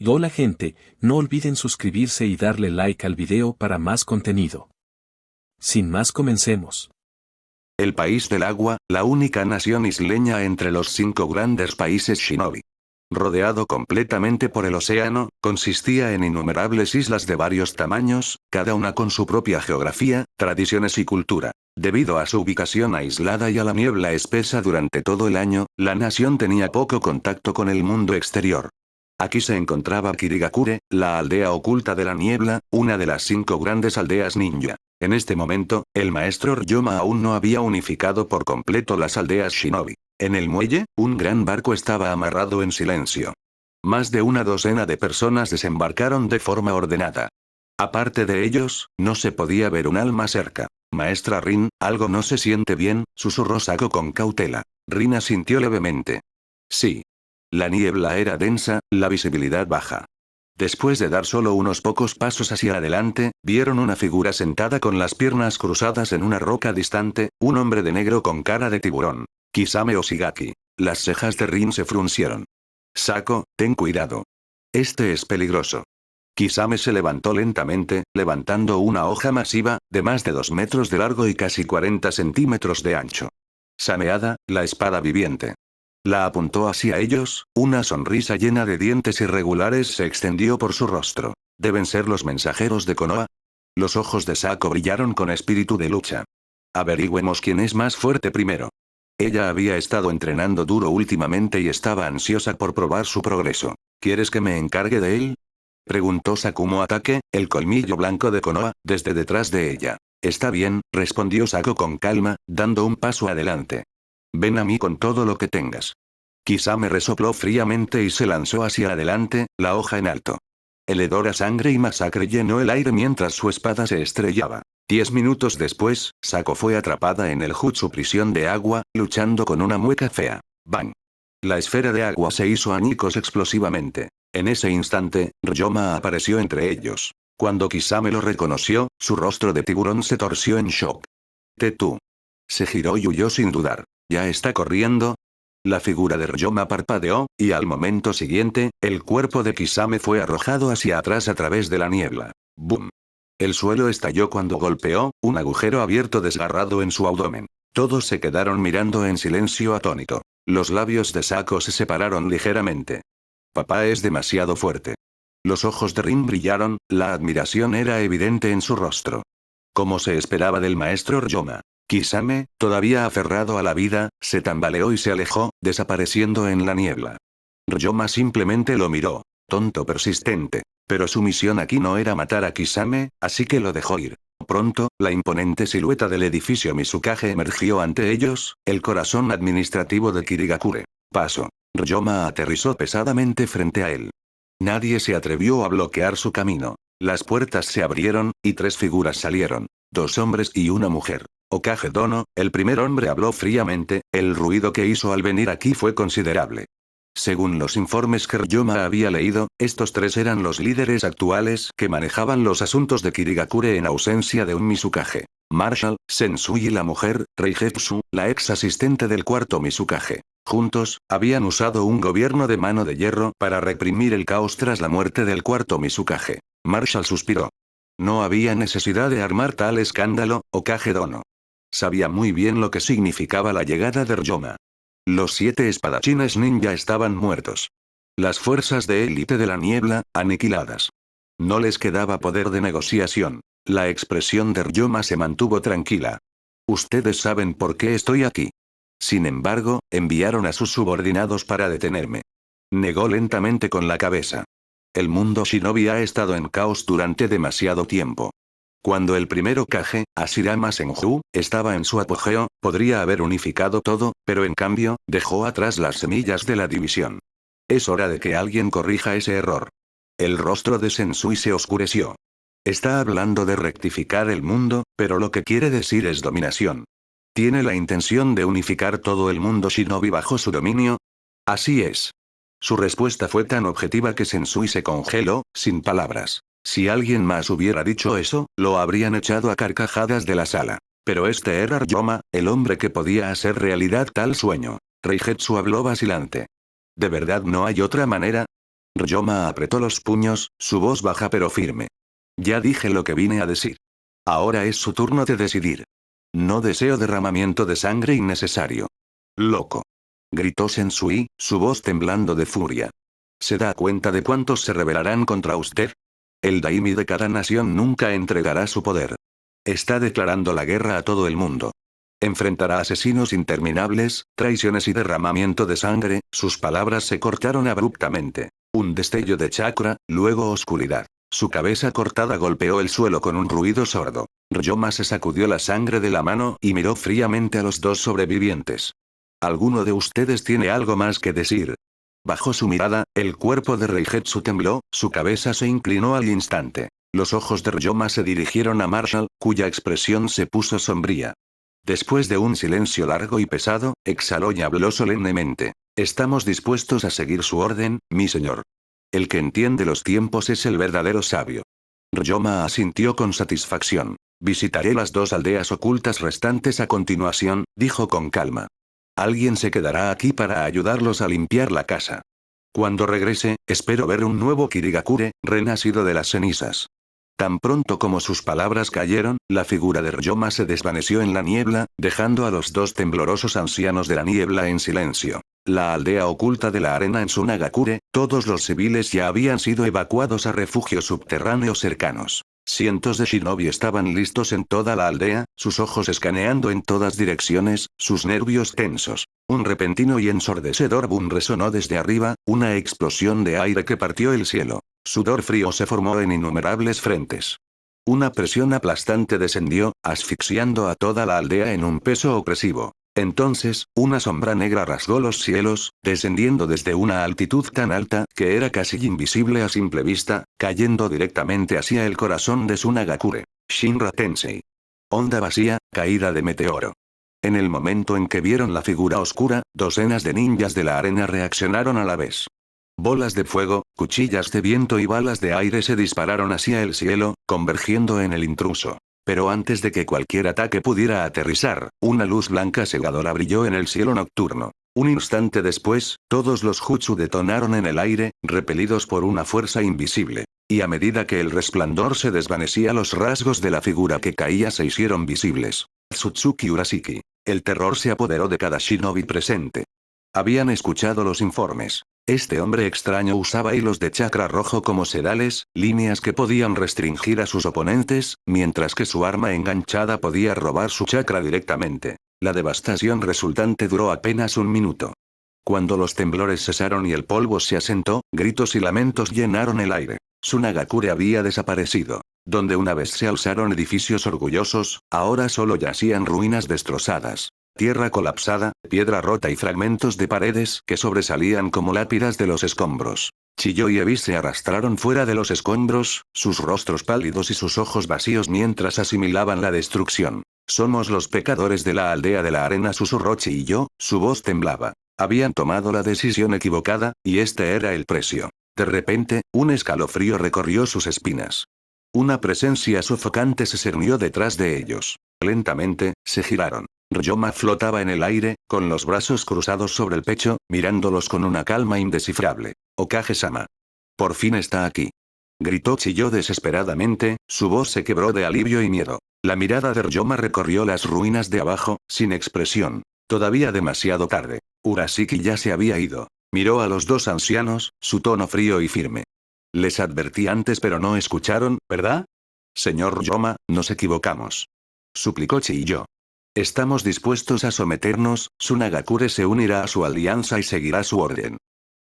Hola gente, no olviden suscribirse y darle like al video para más contenido. Sin más, comencemos. El país del agua, la única nación isleña entre los 5 grandes países Shinobi. Rodeado completamente por el océano, consistía en innumerables islas de varios tamaños, cada una con su propia geografía, tradiciones y cultura. Debido a su ubicación aislada y a la niebla espesa durante todo el año, la nación tenía poco contacto con el mundo exterior. Aquí se encontraba Kirigakure, la aldea oculta de la niebla, una de las 5 grandes aldeas ninja. En este momento, el maestro Ryoma aún no había unificado por completo las aldeas Shinobi. En el muelle, un gran barco estaba amarrado en silencio. Más de una docena de personas desembarcaron de forma ordenada. Aparte de ellos, no se podía ver un alma cerca. Maestra Rin, algo no se siente bien, susurró Sako con cautela. Rin asintió levemente. Sí. La niebla era densa, la visibilidad baja. Después de dar solo unos pocos pasos hacia adelante, vieron una figura sentada con las piernas cruzadas en una roca distante, un hombre de negro con cara de tiburón. Kisame Oshigaki. Las cejas de Rin se fruncieron. Sako, ten cuidado. Este es peligroso. Kisame se levantó lentamente, levantando una hoja masiva, de más de 2 metros de largo y casi 40 centímetros de ancho. Sameada, la espada viviente. La apuntó hacia ellos, una sonrisa llena de dientes irregulares se extendió por su rostro. ¿Deben ser los mensajeros de Konoha? Los ojos de Sako brillaron con espíritu de lucha. Averigüemos quién es más fuerte primero. Ella había estado entrenando duro últimamente y estaba ansiosa por probar su progreso. ¿Quieres que me encargue de él?, preguntó Sakumo Atake, el colmillo blanco de Konoha, desde detrás de ella. Está bien, respondió Sako con calma, dando un paso adelante. Ven a mí con todo lo que tengas. Kisame resopló fríamente y se lanzó hacia adelante, la hoja en alto. El hedor a sangre y masacre llenó el aire mientras su espada se estrellaba. 10 minutos después, Sako fue atrapada en el jutsu prisión de agua, luchando con una mueca fea. ¡Bang! La esfera de agua se hizo añicos explosivamente. En ese instante, Ryoma apareció entre ellos. Cuando Kisame lo reconoció, su rostro de tiburón se torció en shock. Tú. Se giró y huyó sin dudar. ¿Ya está corriendo? La figura de Ryoma parpadeó, y al momento siguiente, el cuerpo de Kisame fue arrojado hacia atrás a través de la niebla. ¡Bum! El suelo estalló cuando golpeó, un agujero abierto desgarrado en su abdomen. Todos se quedaron mirando en silencio atónito. Los labios de Sako se separaron ligeramente. Papá es demasiado fuerte. Los ojos de Rin brillaron, la admiración era evidente en su rostro. Como se esperaba del maestro Ryoma. Kisame, todavía aferrado a la vida, se tambaleó y se alejó, desapareciendo en la niebla. Ryoma simplemente lo miró. Tonto persistente. Pero su misión aquí no era matar a Kisame, así que lo dejó ir. Pronto, la imponente silueta del edificio Mizukage emergió ante ellos, el corazón administrativo de Kirigakure. Paso. Ryoma aterrizó pesadamente frente a él. Nadie se atrevió a bloquear su camino. Las puertas se abrieron, y 3 figuras salieron. 2 hombres y una mujer. Okage Dono, el primer hombre habló fríamente, el ruido que hizo al venir aquí fue considerable. Según los informes que Ryoma había leído, estos 3 eran los líderes actuales que manejaban los asuntos de Kirigakure en ausencia de un Mizukage. Marshall, Sensui y la mujer, Reigetsu, la ex asistente del cuarto Mizukage. Juntos, habían usado un gobierno de mano de hierro para reprimir el caos tras la muerte del cuarto Mizukage. Marshall suspiró. No había necesidad de armar tal escándalo, Okage Dono. Sabía muy bien lo que significaba la llegada de Ryoma. Los 7 espadachines ninja estaban muertos. Las fuerzas de élite de la niebla, aniquiladas. No les quedaba poder de negociación. La expresión de Ryoma se mantuvo tranquila. Ustedes saben por qué estoy aquí. Sin embargo, enviaron a sus subordinados para detenerme. Negó lentamente con la cabeza. El mundo shinobi ha estado en caos durante demasiado tiempo. Cuando el primero Kage, Hashirama Senju, estaba en su apogeo, podría haber unificado todo, pero en cambio, dejó atrás las semillas de la división. Es hora de que alguien corrija ese error. El rostro de Sensui se oscureció. Está hablando de rectificar el mundo, pero lo que quiere decir es dominación. ¿Tiene la intención de unificar todo el mundo shinobi bajo su dominio? Así es. Su respuesta fue tan objetiva que Sensui se congeló, sin palabras. Si alguien más hubiera dicho eso, lo habrían echado a carcajadas de la sala. Pero este era Ryoma, el hombre que podía hacer realidad tal sueño. Reigetsu habló vacilante. ¿De verdad no hay otra manera? Ryoma apretó los puños, su voz baja pero firme. Ya dije lo que vine a decir. Ahora es su turno de decidir. No deseo derramamiento de sangre innecesario. Loco. Gritó Sensui, su voz temblando de furia. ¿Se da cuenta de cuántos se rebelarán contra usted? El daimi de cada nación nunca entregará su poder. Está declarando la guerra a todo el mundo. Enfrentará asesinos interminables, traiciones y derramamiento de sangre. Sus palabras se cortaron abruptamente. Un destello de chakra, luego oscuridad. Su cabeza cortada golpeó el suelo con un ruido sordo. Ryoma se sacudió la sangre de la mano y miró fríamente a los dos sobrevivientes. ¿Alguno de ustedes tiene algo más que decir? Bajo su mirada, el cuerpo de Reigetsu tembló, su cabeza se inclinó al instante. Los ojos de Ryoma se dirigieron a Marshall, cuya expresión se puso sombría. Después de un silencio largo y pesado, exhaló y habló solemnemente. Estamos dispuestos a seguir su orden, mi señor. El que entiende los tiempos es el verdadero sabio. Ryoma asintió con satisfacción. Visitaré las dos aldeas ocultas restantes a continuación, dijo con calma. Alguien se quedará aquí para ayudarlos a limpiar la casa. Cuando regrese, espero ver un nuevo Kirigakure, renacido de las cenizas. Tan pronto como sus palabras cayeron, la figura de Ryoma se desvaneció en la niebla, dejando a los dos temblorosos ancianos de la niebla en silencio. La aldea oculta de la arena en Sunagakure, todos los civiles ya habían sido evacuados a refugios subterráneos cercanos. Cientos de shinobi estaban listos en toda la aldea, sus ojos escaneando en todas direcciones, sus nervios tensos. Un repentino y ensordecedor boom resonó desde arriba, una explosión de aire que partió el cielo. Sudor frío se formó en innumerables frentes. Una presión aplastante descendió, asfixiando a toda la aldea en un peso opresivo. Entonces, una sombra negra rasgó los cielos, descendiendo desde una altitud tan alta que era casi invisible a simple vista, cayendo directamente hacia el corazón de Sunagakure. Shinra Tensei. Onda vacía, caída de meteoro. En el momento en que vieron la figura oscura, docenas de ninjas de la arena reaccionaron a la vez. Bolas de fuego, cuchillas de viento y balas de aire se dispararon hacia el cielo, convergiendo en el intruso. Pero antes de que cualquier ataque pudiera aterrizar, una luz blanca cegadora brilló en el cielo nocturno. Un instante después, todos los jutsu detonaron en el aire, repelidos por una fuerza invisible. Y a medida que el resplandor se desvanecía, los rasgos de la figura que caía se hicieron visibles. Tsutsuki Urashiki. El terror se apoderó de cada shinobi presente. Habían escuchado los informes. Este hombre extraño usaba hilos de chakra rojo como sedales, líneas que podían restringir a sus oponentes, mientras que su arma enganchada podía robar su chakra directamente. La devastación resultante duró apenas un minuto. Cuando los temblores cesaron y el polvo se asentó, gritos y lamentos llenaron el aire. Sunagakure había desaparecido. Donde una vez se alzaron edificios orgullosos, ahora solo yacían ruinas destrozadas. Tierra colapsada, piedra rota y fragmentos de paredes que sobresalían como lápidas de los escombros. Chiyo y Ebi se arrastraron fuera de los escombros, sus rostros pálidos y sus ojos vacíos mientras asimilaban la destrucción. Somos los pecadores de la aldea de la arena, susurró Chiyo, su voz temblaba. Habían tomado la decisión equivocada, y este era el precio. De repente, un escalofrío recorrió sus espinas. Una presencia sofocante se cernió detrás de ellos. Lentamente, se giraron. Ryoma flotaba en el aire, con los brazos cruzados sobre el pecho, mirándolos con una calma indescifrable. Okage-sama. Por fin está aquí. Gritó Chiyo desesperadamente, su voz se quebró de alivio y miedo. La mirada de Ryoma recorrió las ruinas de abajo, sin expresión. Todavía demasiado tarde. Urashiki ya se había ido. Miró a los dos ancianos, su tono frío y firme. Les advertí antes pero no escucharon, ¿verdad? Señor Ryoma, nos equivocamos. Suplicó Chiyo. Estamos dispuestos a someternos, Sunagakure se unirá a su alianza y seguirá su orden.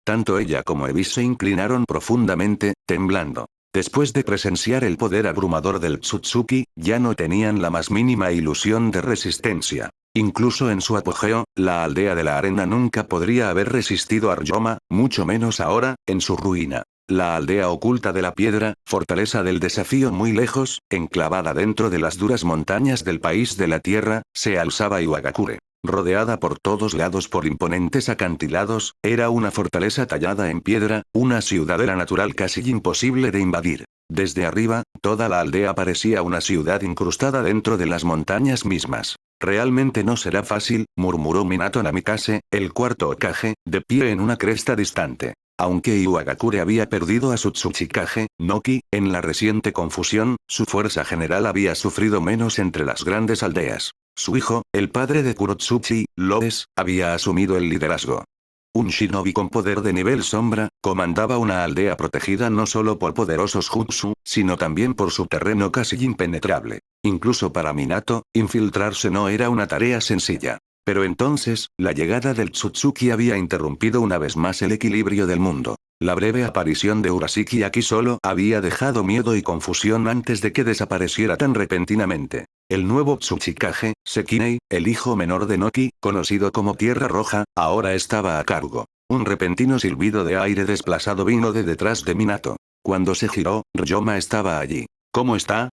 Tanto ella como Ebi se inclinaron profundamente, temblando. Después de presenciar el poder abrumador del Tsutsuki, ya no tenían la más mínima ilusión de resistencia. Incluso en su apogeo, la aldea de la arena nunca podría haber resistido a Ryoma, mucho menos ahora, en su ruina. La aldea oculta de la piedra, fortaleza del desafío muy lejos, enclavada dentro de las duras montañas del país de la tierra, se alzaba Iwagakure. Rodeada por todos lados por imponentes acantilados, era una fortaleza tallada en piedra, una ciudadela natural casi imposible de invadir. Desde arriba, toda la aldea parecía una ciudad incrustada dentro de las montañas mismas. Realmente no será fácil, murmuró Minato Namikaze, el cuarto Hokage, de pie en una cresta distante. Aunque Iwagakure había perdido a su Tsuchikage, Noki, en la reciente confusión, su fuerza general había sufrido menos entre las grandes aldeas. Su hijo, el padre de Kurotsuchi, Loes, había asumido el liderazgo. Un shinobi con poder de nivel sombra, comandaba una aldea protegida no solo por poderosos jutsu, sino también por su terreno casi impenetrable. Incluso para Minato, infiltrarse no era una tarea sencilla. Pero entonces, la llegada del Tsutsuki había interrumpido una vez más el equilibrio del mundo. La breve aparición de Urashiki aquí solo había dejado miedo y confusión antes de que desapareciera tan repentinamente. El nuevo Tsuchikage, Sekinei, el hijo menor de Noki, conocido como Tierra Roja, ahora estaba a cargo. Un repentino silbido de aire desplazado vino de detrás de Minato. Cuando se giró, Ryoma estaba allí. ¿Cómo está?,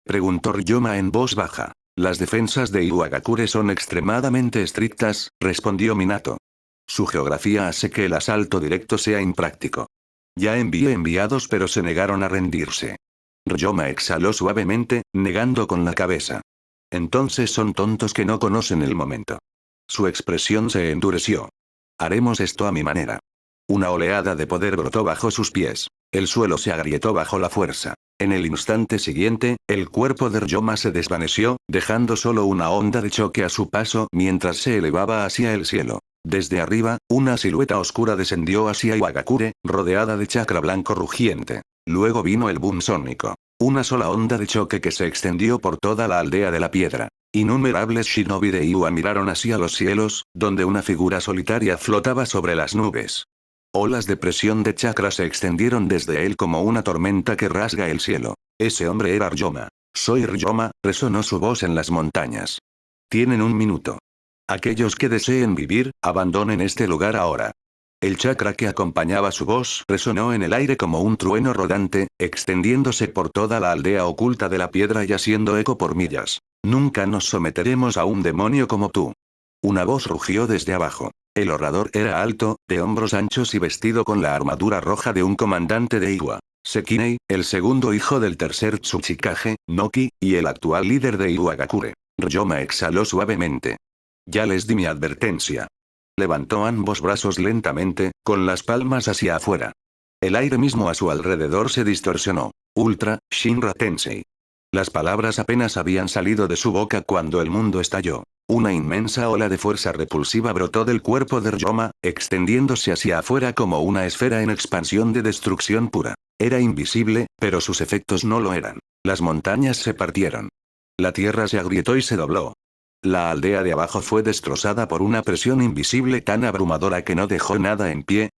preguntó Ryoma en voz baja. Las defensas de Iwagakure son extremadamente estrictas, respondió Minato. Su geografía hace que el asalto directo sea impráctico. Ya envié enviados pero se negaron a rendirse. Ryoma exhaló suavemente, negando con la cabeza. Entonces son tontos que no conocen el momento. Su expresión se endureció. Haremos esto a mi manera. Una oleada de poder brotó bajo sus pies. El suelo se agrietó bajo la fuerza. En el instante siguiente, el cuerpo de Ryoma se desvaneció, dejando solo una onda de choque a su paso mientras se elevaba hacia el cielo. Desde arriba, una silueta oscura descendió hacia Iwagakure, rodeada de chakra blanco rugiente. Luego vino el boom sónico. Una sola onda de choque que se extendió por toda la aldea de la piedra. Innumerables shinobi de Iwa miraron hacia los cielos, donde una figura solitaria flotaba sobre las nubes. Olas de presión de chakra se extendieron desde él como una tormenta que rasga el cielo. Ese hombre era Ryoma. Soy Ryoma, resonó su voz en las montañas. Tienen un minuto. Aquellos que deseen vivir, abandonen este lugar ahora. El chakra que acompañaba su voz resonó en el aire como un trueno rodante, extendiéndose por toda la aldea oculta de la piedra y haciendo eco por millas. Nunca nos someteremos a un demonio como tú. Una voz rugió desde abajo. El orador era alto, de hombros anchos y vestido con la armadura roja de un comandante de Iwa. Sekinei, el segundo hijo del tercer Tsuchikage, Noki, y el actual líder de Iwagakure. Ryoma exhaló suavemente. Ya les di mi advertencia. Levantó ambos brazos lentamente, con las palmas hacia afuera. El aire mismo a su alrededor se distorsionó. Ultra, Shinra Tensei. Las palabras apenas habían salido de su boca cuando el mundo estalló. Una inmensa ola de fuerza repulsiva brotó del cuerpo de Ryoma, extendiéndose hacia afuera como una esfera en expansión de destrucción pura. Era invisible, pero sus efectos no lo eran. Las montañas se partieron. La tierra se agrietó y se dobló. La aldea de abajo fue destrozada por una presión invisible tan abrumadora que no dejó nada en pie.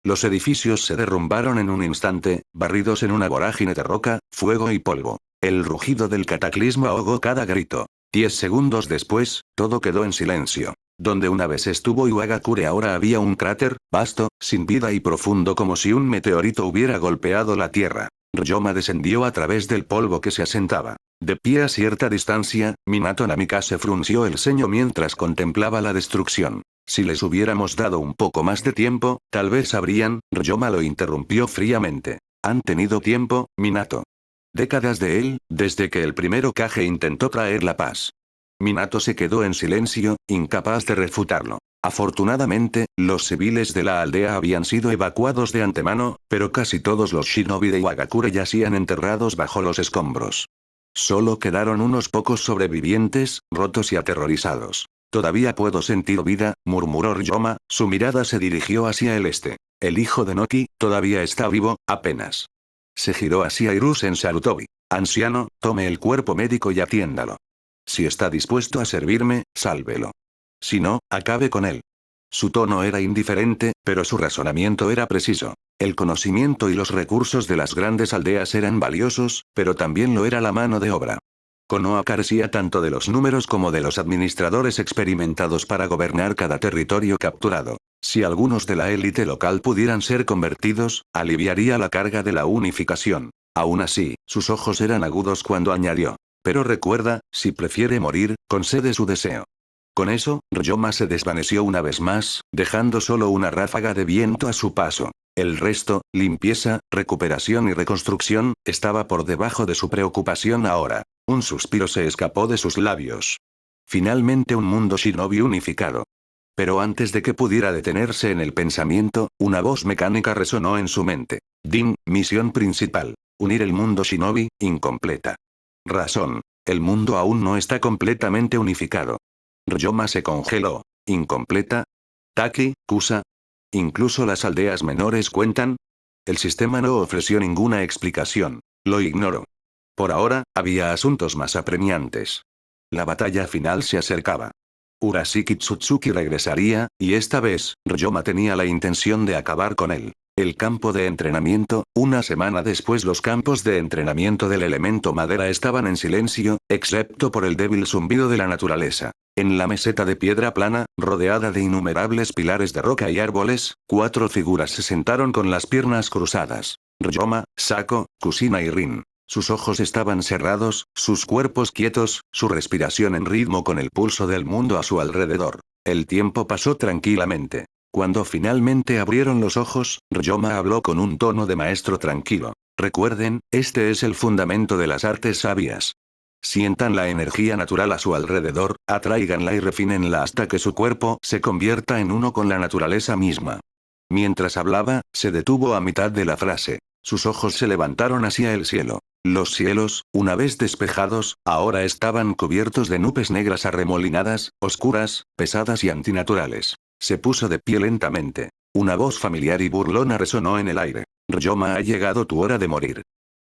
Los edificios se derrumbaron en un instante, barridos en una vorágine de roca, fuego y polvo. El rugido del cataclismo ahogó cada grito. 10 segundos después, todo quedó en silencio. Donde una vez estuvo Iwagakure ahora había un cráter, vasto, sin vida y profundo como si un meteorito hubiera golpeado la tierra. Ryoma descendió a través del polvo que se asentaba. De pie a cierta distancia, Minato Namikaze frunció el ceño mientras contemplaba la destrucción. Si les hubiéramos dado un poco más de tiempo, tal vez sabrían, Ryoma lo interrumpió fríamente. Han tenido tiempo, Minato. Décadas de él, desde que el primero Kage intentó traer la paz. Minato se quedó en silencio, incapaz de refutarlo. Afortunadamente, los civiles de la aldea habían sido evacuados de antemano, pero casi todos los shinobi de Iwagakure yacían enterrados bajo los escombros. Solo quedaron unos pocos sobrevivientes, rotos y aterrorizados. Todavía puedo sentir vida, murmuró Ryoma, su mirada se dirigió hacia el este. El hijo de Noki, todavía está vivo, apenas. Se giró hacia Hiruzen Sarutobi. Anciano, tome el cuerpo médico y atiéndalo. Si está dispuesto a servirme, sálvelo. Si no, acabe con él. Su tono era indiferente, pero su razonamiento era preciso. El conocimiento y los recursos de las grandes aldeas eran valiosos, pero también lo era la mano de obra. Konoha carecía tanto de los números como de los administradores experimentados para gobernar cada territorio capturado. Si algunos de la élite local pudieran ser convertidos, aliviaría la carga de la unificación. Aún así, sus ojos eran agudos cuando añadió. Pero recuerda, si prefiere morir, concede su deseo. Con eso, Ryoma se desvaneció una vez más, dejando solo una ráfaga de viento a su paso. El resto, limpieza, recuperación y reconstrucción, estaba por debajo de su preocupación ahora. Un suspiro se escapó de sus labios. Finalmente un mundo shinobi unificado. Pero antes de que pudiera detenerse en el pensamiento, una voz mecánica resonó en su mente. Din, misión principal. Unir el mundo shinobi, incompleta. Razón. El mundo aún no está completamente unificado. Ryoma se congeló. ¿Incompleta? Taki, Kusa. ¿Incluso las aldeas menores cuentan? El sistema no ofreció ninguna explicación. Lo ignoró. Por ahora, había asuntos más apremiantes. La batalla final se acercaba. Urashiki Tsutsuki regresaría, y esta vez, Ryoma tenía la intención de acabar con él. El campo de entrenamiento, una semana después los campos de entrenamiento del elemento madera estaban en silencio, excepto por el débil zumbido de la naturaleza. En la meseta de piedra plana, rodeada de innumerables pilares de roca y árboles, 4 figuras se sentaron con las piernas cruzadas. Ryoma, Sako, Kusina y Rin. Sus ojos estaban cerrados, sus cuerpos quietos, su respiración en ritmo con el pulso del mundo a su alrededor. El tiempo pasó tranquilamente. Cuando finalmente abrieron los ojos, Ryoma habló con un tono de maestro tranquilo. Recuerden, este es el fundamento de las artes sabias. Sientan la energía natural a su alrededor, atráiganla y refínenla hasta que su cuerpo se convierta en uno con la naturaleza misma. Mientras hablaba, se detuvo a mitad de la frase. Sus ojos se levantaron hacia el cielo. Los cielos, una vez despejados, ahora estaban cubiertos de nubes negras arremolinadas, oscuras, pesadas y antinaturales. Se puso de pie lentamente. Una voz familiar y burlona resonó en el aire. Ryoma, ha llegado tu hora de morir.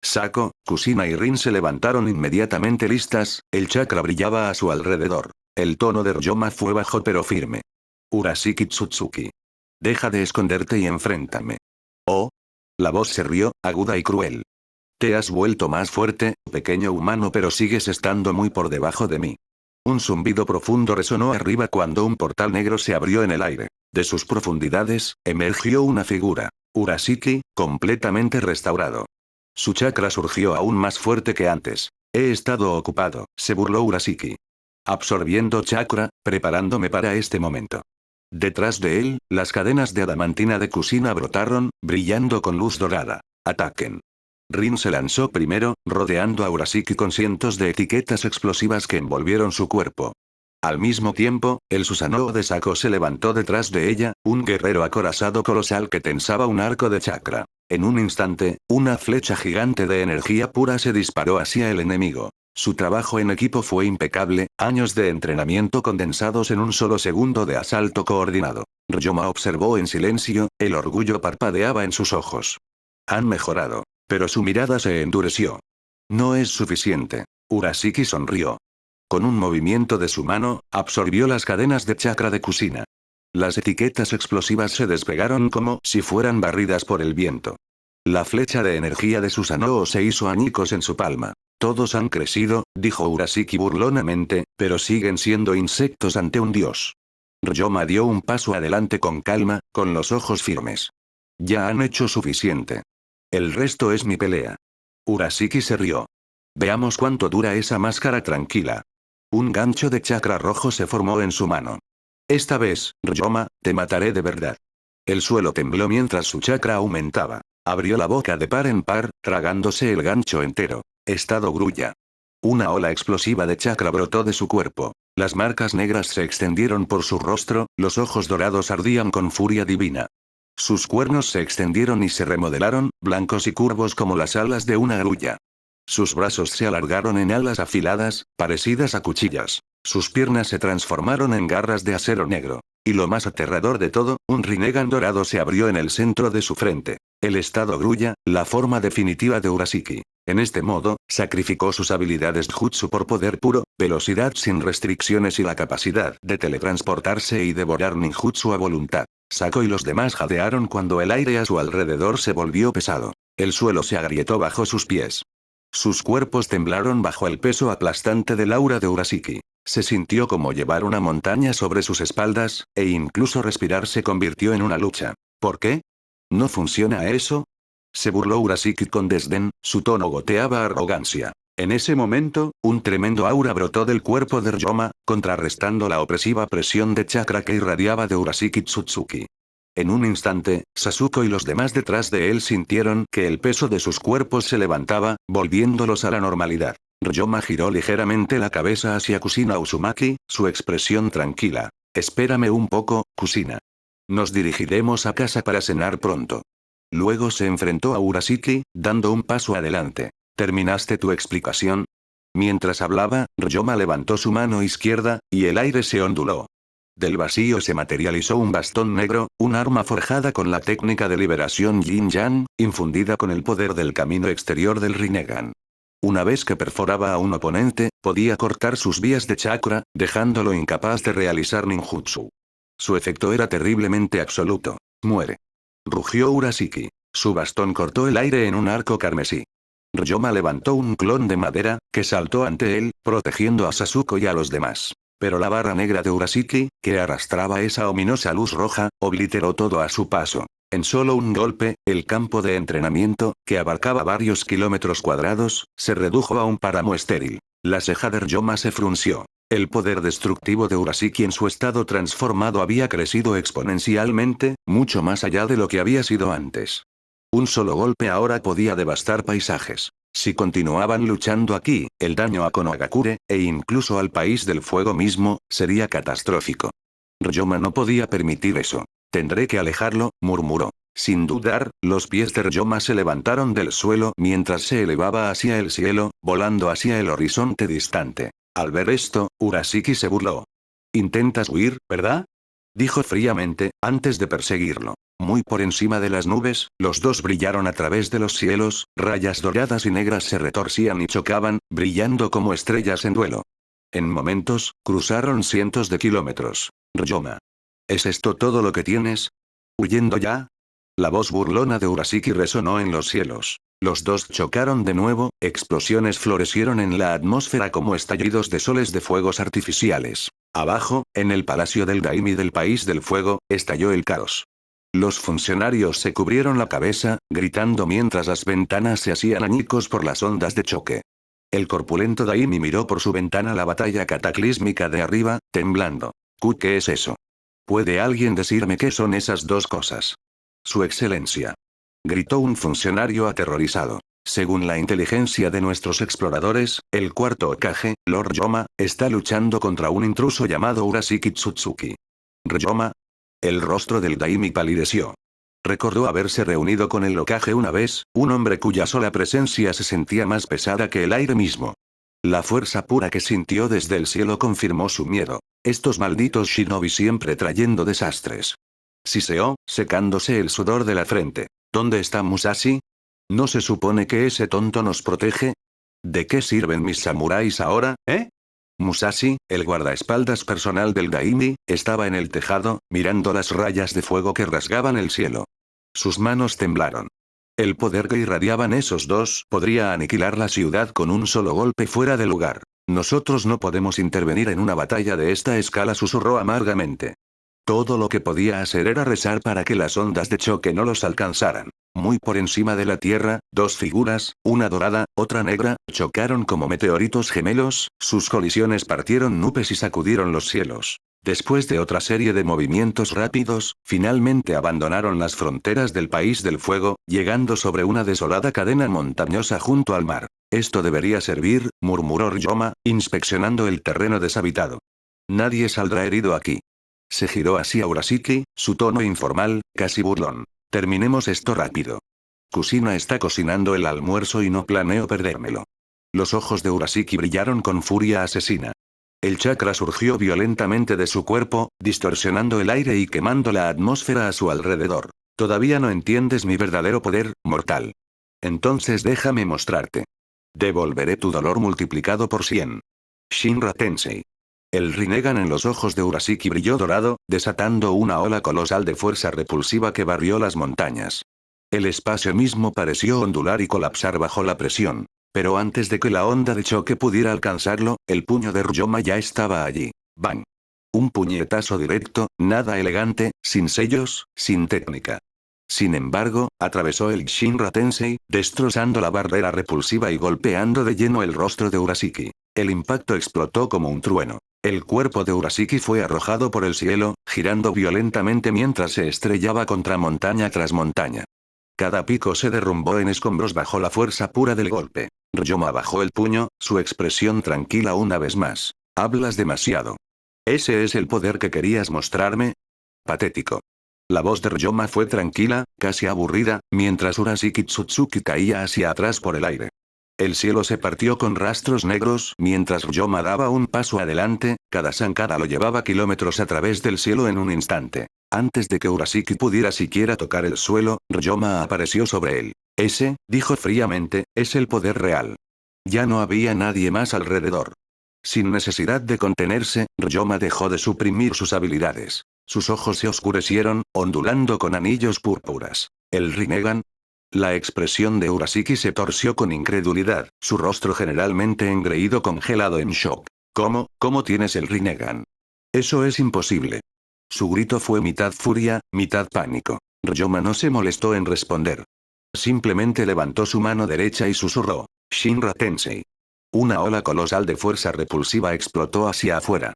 Sako, Kusina y Rin se levantaron inmediatamente listas, el chakra brillaba a su alrededor. El tono de Ryoma fue bajo pero firme. Urashiki Tsutsuki. Deja de esconderte y enfréntame. Oh. La voz se rió, aguda y cruel. Te has vuelto más fuerte, pequeño humano, pero sigues estando muy por debajo de mí. Un zumbido profundo resonó arriba cuando un portal negro se abrió en el aire. De sus profundidades, emergió una figura. Urashiki, completamente restaurado. Su chakra surgió aún más fuerte que antes. He estado ocupado, se burló Urashiki. Absorbiendo chakra, preparándome para este momento. Detrás de él, las cadenas de adamantina de Kusina brotaron, brillando con luz dorada. Ataquen. Rin se lanzó primero, rodeando a Urashiki con cientos de etiquetas explosivas que envolvieron su cuerpo. Al mismo tiempo, el Susanoo de Sako se levantó detrás de ella, un guerrero acorazado colosal que tensaba un arco de chakra. En un instante, una flecha gigante de energía pura se disparó hacia el enemigo. Su trabajo en equipo fue impecable, años de entrenamiento condensados en un solo segundo de asalto coordinado. Ryoma observó en silencio, el orgullo parpadeaba en sus ojos. Han mejorado. Pero su mirada se endureció. No es suficiente. Urashiki sonrió. Con un movimiento de su mano, absorbió las cadenas de chakra de Kusina. Las etiquetas explosivas se despegaron como si fueran barridas por el viento. La flecha de energía de Susanoo se hizo añicos en su palma. Todos han crecido, dijo Urashiki burlonamente, pero siguen siendo insectos ante un dios. Ryoma dio un paso adelante con calma, con los ojos firmes. Ya han hecho suficiente. El resto es mi pelea. Urashiki se rió. Veamos cuánto dura esa máscara tranquila. Un gancho de chakra rojo se formó en su mano. Esta vez, Ryoma, te mataré de verdad. El suelo tembló mientras su chakra aumentaba. Abrió la boca de par en par, tragándose el gancho entero. Estado grulla. Una ola explosiva de chakra brotó de su cuerpo. Las marcas negras se extendieron por su rostro, los ojos dorados ardían con furia divina. Sus cuernos se extendieron y se remodelaron, blancos y curvos como las alas de una grulla. Sus brazos se alargaron en alas afiladas, parecidas a cuchillas. Sus piernas se transformaron en garras de acero negro. Y lo más aterrador de todo, un Rinnegan dorado se abrió en el centro de su frente. El estado grulla, la forma definitiva de Urashiki. En este modo, sacrificó sus habilidades jutsu por poder puro, velocidad sin restricciones y la capacidad de teletransportarse y devorar ninjutsu a voluntad. Sako y los demás jadearon cuando el aire a su alrededor se volvió pesado. El suelo se agrietó bajo sus pies. Sus cuerpos temblaron bajo el peso aplastante del aura de Urashiki. Se sintió como llevar una montaña sobre sus espaldas, e incluso respirar se convirtió en una lucha. ¿Por qué? ¿No funciona eso? Se burló Urashiki con desdén, su tono goteaba arrogancia. En ese momento, un tremendo aura brotó del cuerpo de Ryoma, contrarrestando la opresiva presión de chakra que irradiaba de Urashiki Tsutsuki. En un instante, Sasuko y los demás detrás de él sintieron que el peso de sus cuerpos se levantaba, volviéndolos a la normalidad. Ryoma giró ligeramente la cabeza hacia Kusina Uzumaki, su expresión tranquila. Espérame un poco, Kusina. Nos dirigiremos a casa para cenar pronto. Luego se enfrentó a Urashiki, dando un paso adelante. ¿Terminaste tu explicación? Mientras hablaba, Ryoma levantó su mano izquierda, y el aire se onduló. Del vacío se materializó un bastón negro, un arma forjada con la técnica de liberación Yin-Yang, infundida con el poder del camino exterior del Rinnegan. Una vez que perforaba a un oponente, podía cortar sus vías de chakra, dejándolo incapaz de realizar ninjutsu. Su efecto era terriblemente absoluto. Muere. Rugió Urashiki. Su bastón cortó el aire en un arco carmesí. Ryoma levantó un clon de madera, que saltó ante él, protegiendo a Sasuko y a los demás. Pero la barra negra de Urashiki, que arrastraba esa ominosa luz roja, obliteró todo a su paso. En solo un golpe, el campo de entrenamiento, que abarcaba varios kilómetros cuadrados, se redujo a un páramo estéril. La ceja de Ryoma se frunció. El poder destructivo de Urashiki en su estado transformado había crecido exponencialmente, mucho más allá de lo que había sido antes. Un solo golpe ahora podía devastar paisajes. Si continuaban luchando aquí, el daño a Konohagakure, e incluso al país del fuego mismo, sería catastrófico. Ryoma no podía permitir eso. Tendré que alejarlo, murmuró. Sin dudar, los pies de Ryoma se levantaron del suelo mientras se elevaba hacia el cielo, volando hacia el horizonte distante. Al ver esto, Urashiki se burló. «Intentas huir, ¿verdad?», dijo fríamente, antes de perseguirlo. Muy por encima de las nubes, los dos brillaron a través de los cielos, rayas doradas y negras se retorcían y chocaban, brillando como estrellas en duelo. En momentos, cruzaron cientos de kilómetros. «Ryoma. ¿Es esto todo lo que tienes? ¿Huyendo ya?». La voz burlona de Urashiki resonó en los cielos. Los dos chocaron de nuevo, explosiones florecieron en la atmósfera como estallidos de soles de fuegos artificiales. Abajo, en el palacio del Daimi del País del Fuego, estalló el caos. Los funcionarios se cubrieron la cabeza, gritando mientras las ventanas se hacían añicos por las ondas de choque. El corpulento Daimi miró por su ventana la batalla cataclísmica de arriba, temblando. ¿Qué es eso? ¿Puede alguien decirme qué son esas dos cosas? Su excelencia. Gritó un funcionario aterrorizado. Según la inteligencia de nuestros exploradores, el cuarto Hokage, Lord Ryoma, está luchando contra un intruso llamado Urashiki Tsutsuki. ¿Ryoma? El rostro del Daimi palideció. Recordó haberse reunido con el Hokage una vez, un hombre cuya sola presencia se sentía más pesada que el aire mismo. La fuerza pura que sintió desde el cielo confirmó su miedo. Estos malditos shinobi siempre trayendo desastres. Siseó, secándose el sudor de la frente. ¿Dónde está Musashi? ¿No se supone que ese tonto nos protege? ¿De qué sirven mis samuráis ahora, eh? Musashi, el guardaespaldas personal del Daimi, estaba en el tejado, mirando las rayas de fuego que rasgaban el cielo. Sus manos temblaron. El poder que irradiaban esos dos podría aniquilar la ciudad con un solo golpe fuera de lugar. Nosotros no podemos intervenir en una batalla de esta escala, susurró amargamente. Todo lo que podía hacer era rezar para que las ondas de choque no los alcanzaran. Muy por encima de la tierra, dos figuras, una dorada, otra negra, chocaron como meteoritos gemelos, sus colisiones partieron nubes y sacudieron los cielos. Después de otra serie de movimientos rápidos, finalmente abandonaron las fronteras del País del Fuego, llegando sobre una desolada cadena montañosa junto al mar. Esto debería servir, murmuró Ryoma, inspeccionando el terreno deshabitado. Nadie saldrá herido aquí. Se giró hacia Urashiki, su tono informal, casi burlón. Terminemos esto rápido. Kusina está cocinando el almuerzo y no planeo perdérmelo. Los ojos de Urashiki brillaron con furia asesina. El chakra surgió violentamente de su cuerpo, distorsionando el aire y quemando la atmósfera a su alrededor. Todavía no entiendes mi verdadero poder, mortal. Entonces déjame mostrarte. Devolveré tu dolor multiplicado por 100. Shinra Tensei. El Rinnegan en los ojos de Urashiki brilló dorado, desatando una ola colosal de fuerza repulsiva que barrió las montañas. El espacio mismo pareció ondular y colapsar bajo la presión. Pero antes de que la onda de choque pudiera alcanzarlo, el puño de Ryoma ya estaba allí. ¡Bang! Un puñetazo directo, nada elegante, sin sellos, sin técnica. Sin embargo, atravesó el Shinra Tensei, destrozando la barrera repulsiva y golpeando de lleno el rostro de Urashiki. El impacto explotó como un trueno. El cuerpo de Urashiki fue arrojado por el cielo, girando violentamente mientras se estrellaba contra montaña tras montaña. Cada pico se derrumbó en escombros bajo la fuerza pura del golpe. Ryoma bajó el puño, su expresión tranquila una vez más. Hablas demasiado. ¿Ese es el poder que querías mostrarme? Patético. La voz de Ryoma fue tranquila, casi aburrida, mientras Urashiki Tsutsuki caía hacia atrás por el aire. El cielo se partió con rastros negros mientras Ryoma daba un paso adelante, cada zancada lo llevaba kilómetros a través del cielo en un instante. Antes de que Urashiki pudiera siquiera tocar el suelo, Ryoma apareció sobre él. Ese, dijo fríamente, es el poder real. Ya no había nadie más alrededor. Sin necesidad de contenerse, Ryoma dejó de suprimir sus habilidades. Sus ojos se oscurecieron, ondulando con anillos púrpuras. ¿El Rinnegan? La expresión de Urashiki se torció con incredulidad, su rostro generalmente engreído congelado en shock. ¿Cómo tienes el Rinnegan? Eso es imposible. Su grito fue mitad furia, mitad pánico. Ryoma no se molestó en responder. Simplemente levantó su mano derecha y susurró. Shinra Tensei. Una ola colosal de fuerza repulsiva explotó hacia afuera.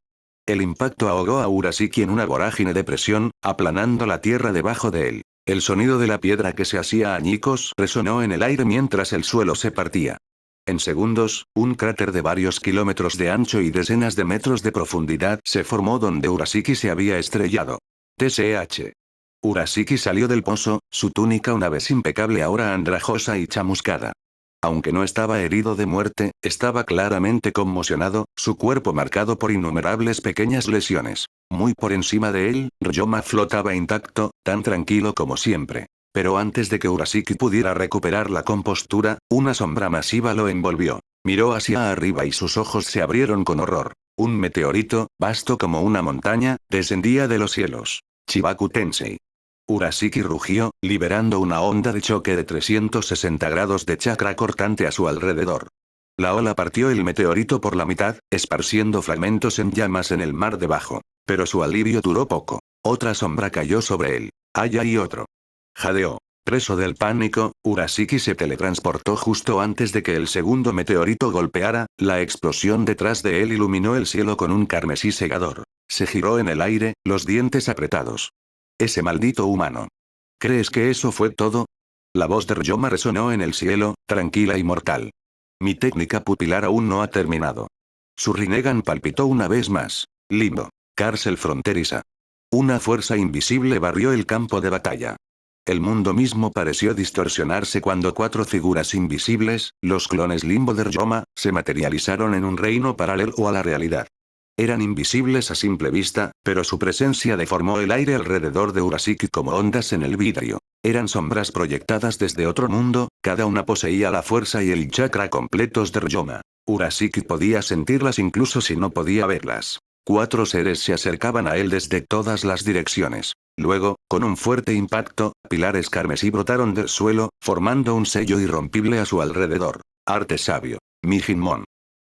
El impacto ahogó a Urashiki en una vorágine de presión, aplanando la tierra debajo de él. El sonido de la piedra que se hacía añicos resonó en el aire mientras el suelo se partía. En segundos, un cráter de varios kilómetros de ancho y decenas de metros de profundidad se formó donde Urashiki se había estrellado. TSH. Urashiki salió del pozo, su túnica una vez impecable ahora andrajosa y chamuscada. Aunque no estaba herido de muerte, estaba claramente conmocionado, su cuerpo marcado por innumerables pequeñas lesiones. Muy por encima de él, Ryoma flotaba intacto, tan tranquilo como siempre. Pero antes de que Urashiki pudiera recuperar la compostura, una sombra masiva lo envolvió. Miró hacia arriba y sus ojos se abrieron con horror. Un meteorito, vasto como una montaña, descendía de los cielos. Chibaku Tensei. Urashiki rugió, liberando una onda de choque de 360 grados de chakra cortante a su alrededor. La ola partió el meteorito por la mitad, esparciendo fragmentos en llamas en el mar debajo. Pero su alivio duró poco. Otra sombra cayó sobre él. Allá y otro. Jadeó. Preso del pánico, Urashiki se teletransportó justo antes de que el segundo meteorito golpeara, la explosión detrás de él iluminó el cielo con un carmesí cegador. Se giró en el aire, los dientes apretados. Ese maldito humano. ¿Crees que eso fue todo? La voz de Ryoma resonó en el cielo, tranquila y mortal. Mi técnica pupilar aún no ha terminado. Su Rinnegan palpitó una vez más. Limbo. Cárcel fronteriza. Una fuerza invisible barrió el campo de batalla. El mundo mismo pareció distorsionarse cuando 4 figuras invisibles, los clones Limbo de Ryoma, se materializaron en un reino paralelo a la realidad. Eran invisibles a simple vista, pero su presencia deformó el aire alrededor de Urashiki como ondas en el vidrio. Eran sombras proyectadas desde otro mundo, cada una poseía la fuerza y el chakra completos de Ryoma. Urashiki podía sentirlas incluso si no podía verlas. 4 seres se acercaban a él desde todas las direcciones. Luego, con un fuerte impacto, pilares carmesí brotaron del suelo, formando un sello irrompible a su alrededor. Arte sabio. Mijinmon.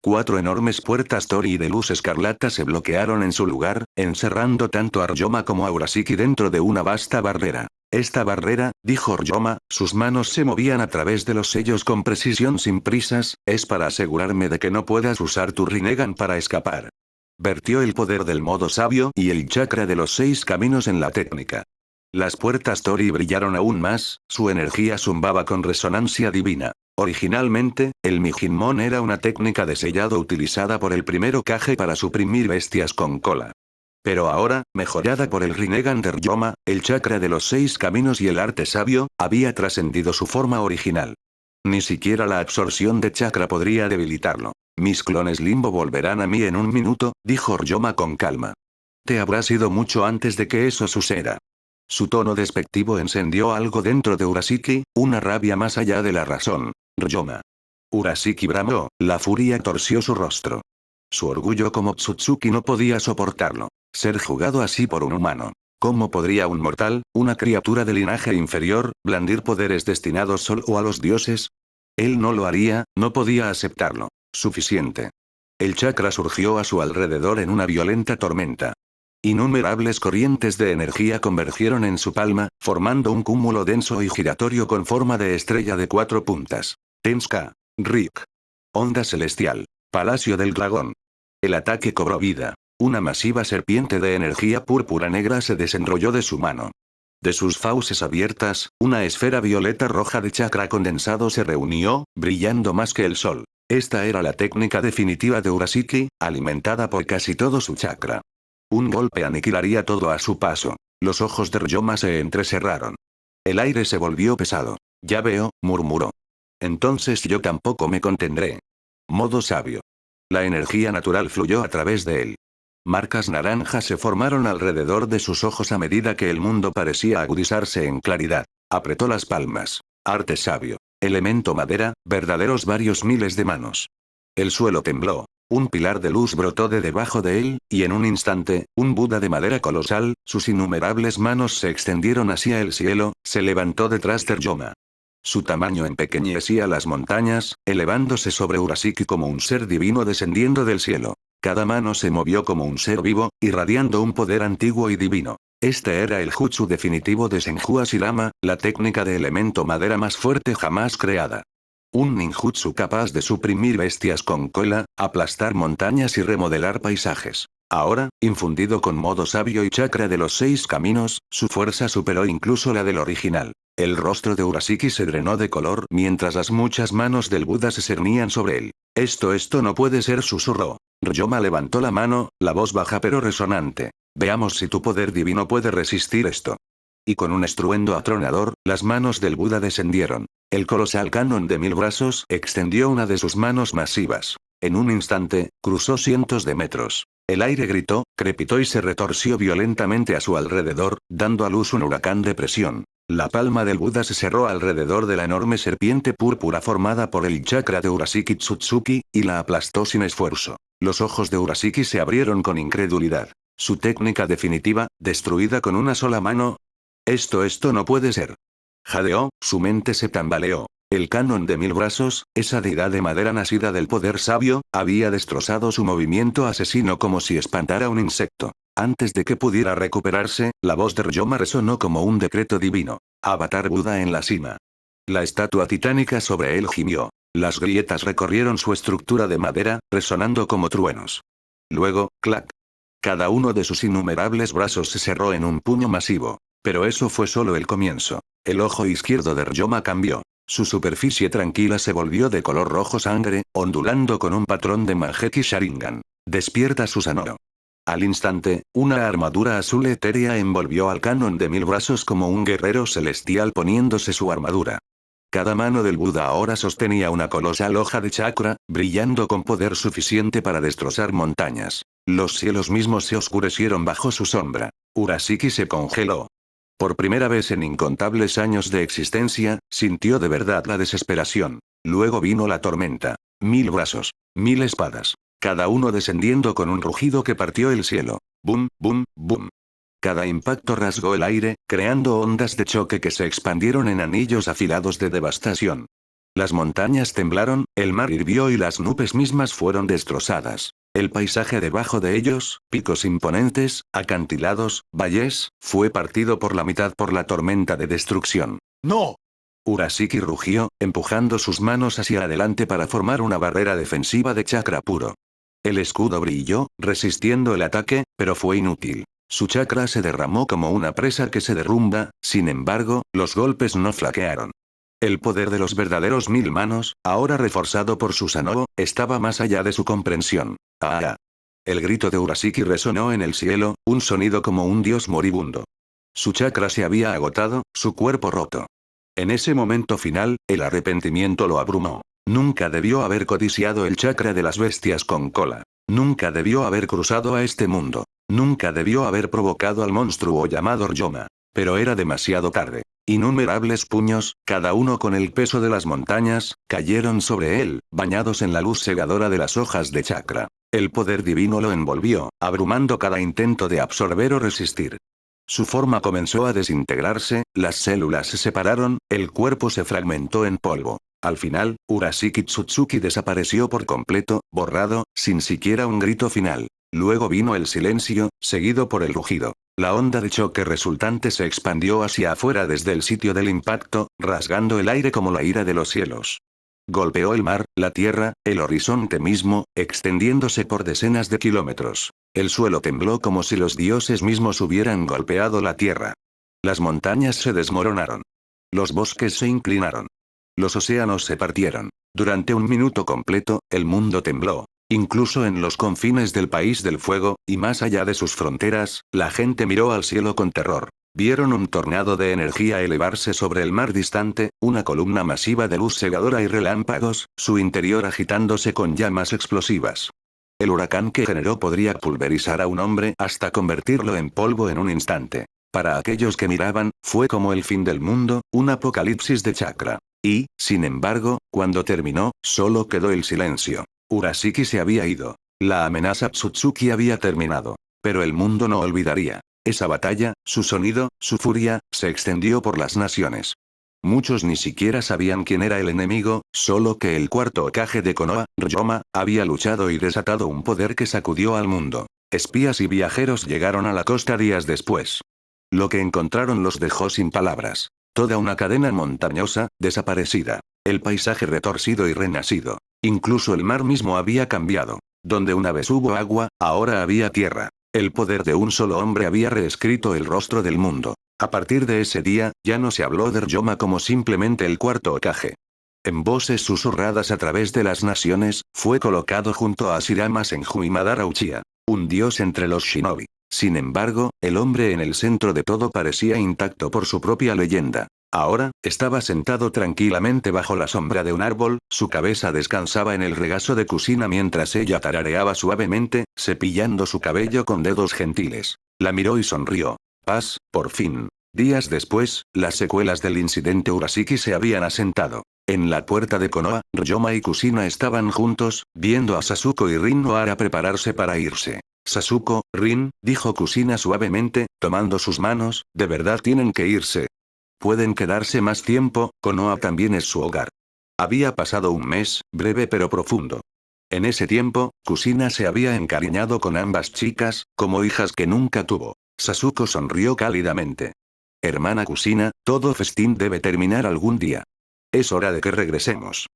4 enormes puertas tori de luz escarlata se bloquearon en su lugar, encerrando tanto a Ryoma como a Urashiki dentro de una vasta barrera. Esta barrera, dijo Ryoma, sus manos se movían a través de los sellos con precisión sin prisas, es para asegurarme de que no puedas usar tu Rinnegan para escapar. Vertió el poder del modo sabio y el chakra de los 6 caminos en la técnica. Las puertas tori brillaron aún más, su energía zumbaba con resonancia divina. Originalmente, el Mijinmon era una técnica de sellado utilizada por el primer Hokage para suprimir bestias con cola. Pero ahora, mejorada por el Rinnegan de Ryoma, el chakra de los 6 caminos y el arte sabio, había trascendido su forma original. Ni siquiera la absorción de chakra podría debilitarlo. Mis clones Limbo volverán a mí en un minuto, dijo Ryoma con calma. Te habrás ido mucho antes de que eso suceda. Su tono despectivo encendió algo dentro de Urashiki, una rabia más allá de la razón. Ryoma. Urashiki bramó, la furia torció su rostro. Su orgullo como Tsutsuki no podía soportarlo. Ser juzgado así por un humano. ¿Cómo podría un mortal, una criatura de linaje inferior, blandir poderes destinados solo a los dioses? Él no lo haría, no podía aceptarlo. Suficiente. El chakra surgió a su alrededor en una violenta tormenta. Innumerables corrientes de energía convergieron en su palma, formando un cúmulo denso y giratorio con forma de estrella de 4 puntas. Tenska. Rick. Onda celestial. Palacio del dragón. El ataque cobró vida. Una masiva serpiente de energía púrpura negra se desenrolló de su mano. De sus fauces abiertas, una esfera violeta roja de chakra condensado se reunió, brillando más que el sol. Esta era la técnica definitiva de Urashiki, alimentada por casi todo su chakra. Un golpe aniquilaría todo a su paso. Los ojos de Ryoma se entrecerraron. El aire se volvió pesado. Ya veo, murmuró. Entonces yo tampoco me contendré. Modo sabio. La energía natural fluyó a través de él. Marcas naranjas se formaron alrededor de sus ojos a medida que el mundo parecía agudizarse en claridad. Apretó las palmas. Arte sabio. Elemento madera, verdaderos varios miles de manos. El suelo tembló. Un pilar de luz brotó de debajo de él, y en un instante, un Buda de madera colosal, sus innumerables manos se extendieron hacia el cielo, se levantó detrás de Ryoma. Su tamaño empequeñecía las montañas, elevándose sobre Urashiki como un ser divino descendiendo del cielo. Cada mano se movió como un ser vivo, irradiando un poder antiguo y divino. Este era el jutsu definitivo de Senju Hashirama, la técnica de elemento madera más fuerte jamás creada. Un ninjutsu capaz de suprimir bestias con cola, aplastar montañas y remodelar paisajes. Ahora, infundido con modo sabio y chakra de los 6 caminos, su fuerza superó incluso la del original. El rostro de Urashiki se drenó de color mientras las muchas manos del Buda se cernían sobre él. Esto no puede ser, susurró. Ryoma levantó la mano, la voz baja pero resonante. Veamos si tu poder divino puede resistir esto. Y con un estruendo atronador, las manos del Buda descendieron. El colosal canon de 1000 brazos extendió una de sus manos masivas. En un instante, cruzó cientos de metros. El aire gritó, crepitó y se retorció violentamente a su alrededor, dando a luz un huracán de presión. La palma del Buda se cerró alrededor de la enorme serpiente púrpura formada por el chakra de Urashiki Tsutsuki, y la aplastó sin esfuerzo. Los ojos de Urashiki se abrieron con incredulidad. Su técnica definitiva, destruida con una sola mano. Esto no puede ser. Jadeó, su mente se tambaleó. El canon de 1000 brazos, esa deidad de madera nacida del poder sabio, había destrozado su movimiento asesino como si espantara un insecto. Antes de que pudiera recuperarse, la voz de Ryoma resonó como un decreto divino. Avatar Buda en la cima. La estatua titánica sobre él gimió. Las grietas recorrieron su estructura de madera, resonando como truenos. Luego, clac. Cada uno de sus innumerables brazos se cerró en un puño masivo. Pero eso fue solo el comienzo. El ojo izquierdo de Ryoma cambió. Su superficie tranquila se volvió de color rojo sangre, ondulando con un patrón de Mangekyou Sharingan. Despierta Susanoo. Al instante, una armadura azul etérea envolvió al canon de 1000 brazos como un guerrero celestial poniéndose su armadura. Cada mano del Buda ahora sostenía una colosal hoja de chakra, brillando con poder suficiente para destrozar montañas. Los cielos mismos se oscurecieron bajo su sombra. Urashiki se congeló. Por primera vez en incontables años de existencia, sintió de verdad la desesperación. Luego vino la tormenta. 1000 brazos. 1000 espadas. Cada uno descendiendo con un rugido que partió el cielo. Boom, boom, boom. Cada impacto rasgó el aire, creando ondas de choque que se expandieron en anillos afilados de devastación. Las montañas temblaron, el mar hirvió y las nubes mismas fueron destrozadas. El paisaje debajo de ellos, picos imponentes, acantilados, valles, fue partido por la mitad por la tormenta de destrucción. ¡No! Urashiki rugió, empujando sus manos hacia adelante para formar una barrera defensiva de chakra puro. El escudo brilló, resistiendo el ataque, pero fue inútil. Su chakra se derramó como una presa que se derrumba, sin embargo, los golpes no flaquearon. El poder de los verdaderos 1000 manos, ahora reforzado por Susanoo, estaba más allá de su comprensión. ¡Ah! El grito de Urashiki resonó en el cielo, un sonido como un dios moribundo. Su chakra se había agotado, su cuerpo roto. En ese momento final, el arrepentimiento lo abrumó. Nunca debió haber codiciado el chakra de las bestias con cola. Nunca debió haber cruzado a este mundo. Nunca debió haber provocado al monstruo llamado Ryoma. Pero era demasiado tarde. Innumerables puños, cada uno con el peso de las montañas, cayeron sobre él, bañados en la luz cegadora de las hojas de chakra. El poder divino lo envolvió, abrumando cada intento de absorber o resistir. Su forma comenzó a desintegrarse, las células se separaron, el cuerpo se fragmentó en polvo. Al final, Urashiki Tsutsuki desapareció por completo, borrado, sin siquiera un grito final. Luego vino el silencio, seguido por el rugido. La onda de choque resultante se expandió hacia afuera desde el sitio del impacto, rasgando el aire como la ira de los cielos. Golpeó el mar, la tierra, el horizonte mismo, extendiéndose por decenas de kilómetros. El suelo tembló como si los dioses mismos hubieran golpeado la tierra. Las montañas se desmoronaron. Los bosques se inclinaron. Los océanos se partieron. Durante un minuto completo, el mundo tembló. Incluso en los confines del país del fuego, y más allá de sus fronteras, la gente miró al cielo con terror. Vieron un tornado de energía elevarse sobre el mar distante, una columna masiva de luz cegadora y relámpagos, su interior agitándose con llamas explosivas. El huracán que generó podría pulverizar a un hombre hasta convertirlo en polvo en un instante. Para aquellos que miraban, fue como el fin del mundo, un apocalipsis de chakra. Y, sin embargo, cuando terminó, solo quedó el silencio. Urashiki se había ido. La amenaza Tsutsuki había terminado. Pero el mundo no olvidaría. Esa batalla, su sonido, su furia, se extendió por las naciones. Muchos ni siquiera sabían quién era el enemigo, solo que el cuarto Hokage de Konoha, Ryoma, había luchado y desatado un poder que sacudió al mundo. Espías y viajeros llegaron a la costa días después. Lo que encontraron los dejó sin palabras. Toda una cadena montañosa, desaparecida. El paisaje retorcido y renacido. Incluso el mar mismo había cambiado. Donde una vez hubo agua, ahora había tierra. El poder de un solo hombre había reescrito el rostro del mundo. A partir de ese día, ya no se habló de Ryoma como simplemente el cuarto Hokage. En voces susurradas a través de las naciones, fue colocado junto a Ashirama Senju y Madara Uchiha. Un dios entre los shinobi. Sin embargo, el hombre en el centro de todo parecía intacto por su propia leyenda. Ahora, estaba sentado tranquilamente bajo la sombra de un árbol, su cabeza descansaba en el regazo de Kusina mientras ella tarareaba suavemente, cepillando su cabello con dedos gentiles. La miró y sonrió. Paz, por fin. Días después, las secuelas del incidente Urashiki se habían asentado. En la puerta de Konoha, Ryoma y Kusina estaban juntos, viendo a Sasuko y Rin Nohara prepararse para irse. Sasuko, Rin, dijo Kusina suavemente, tomando sus manos, de verdad tienen que irse. Pueden quedarse más tiempo, Konoha también es su hogar. Había pasado un mes, breve pero profundo. En ese tiempo, Kusina se había encariñado con ambas chicas, como hijas que nunca tuvo. Sasuko sonrió cálidamente. Hermana Kusina, todo festín debe terminar algún día. Es hora de que regresemos.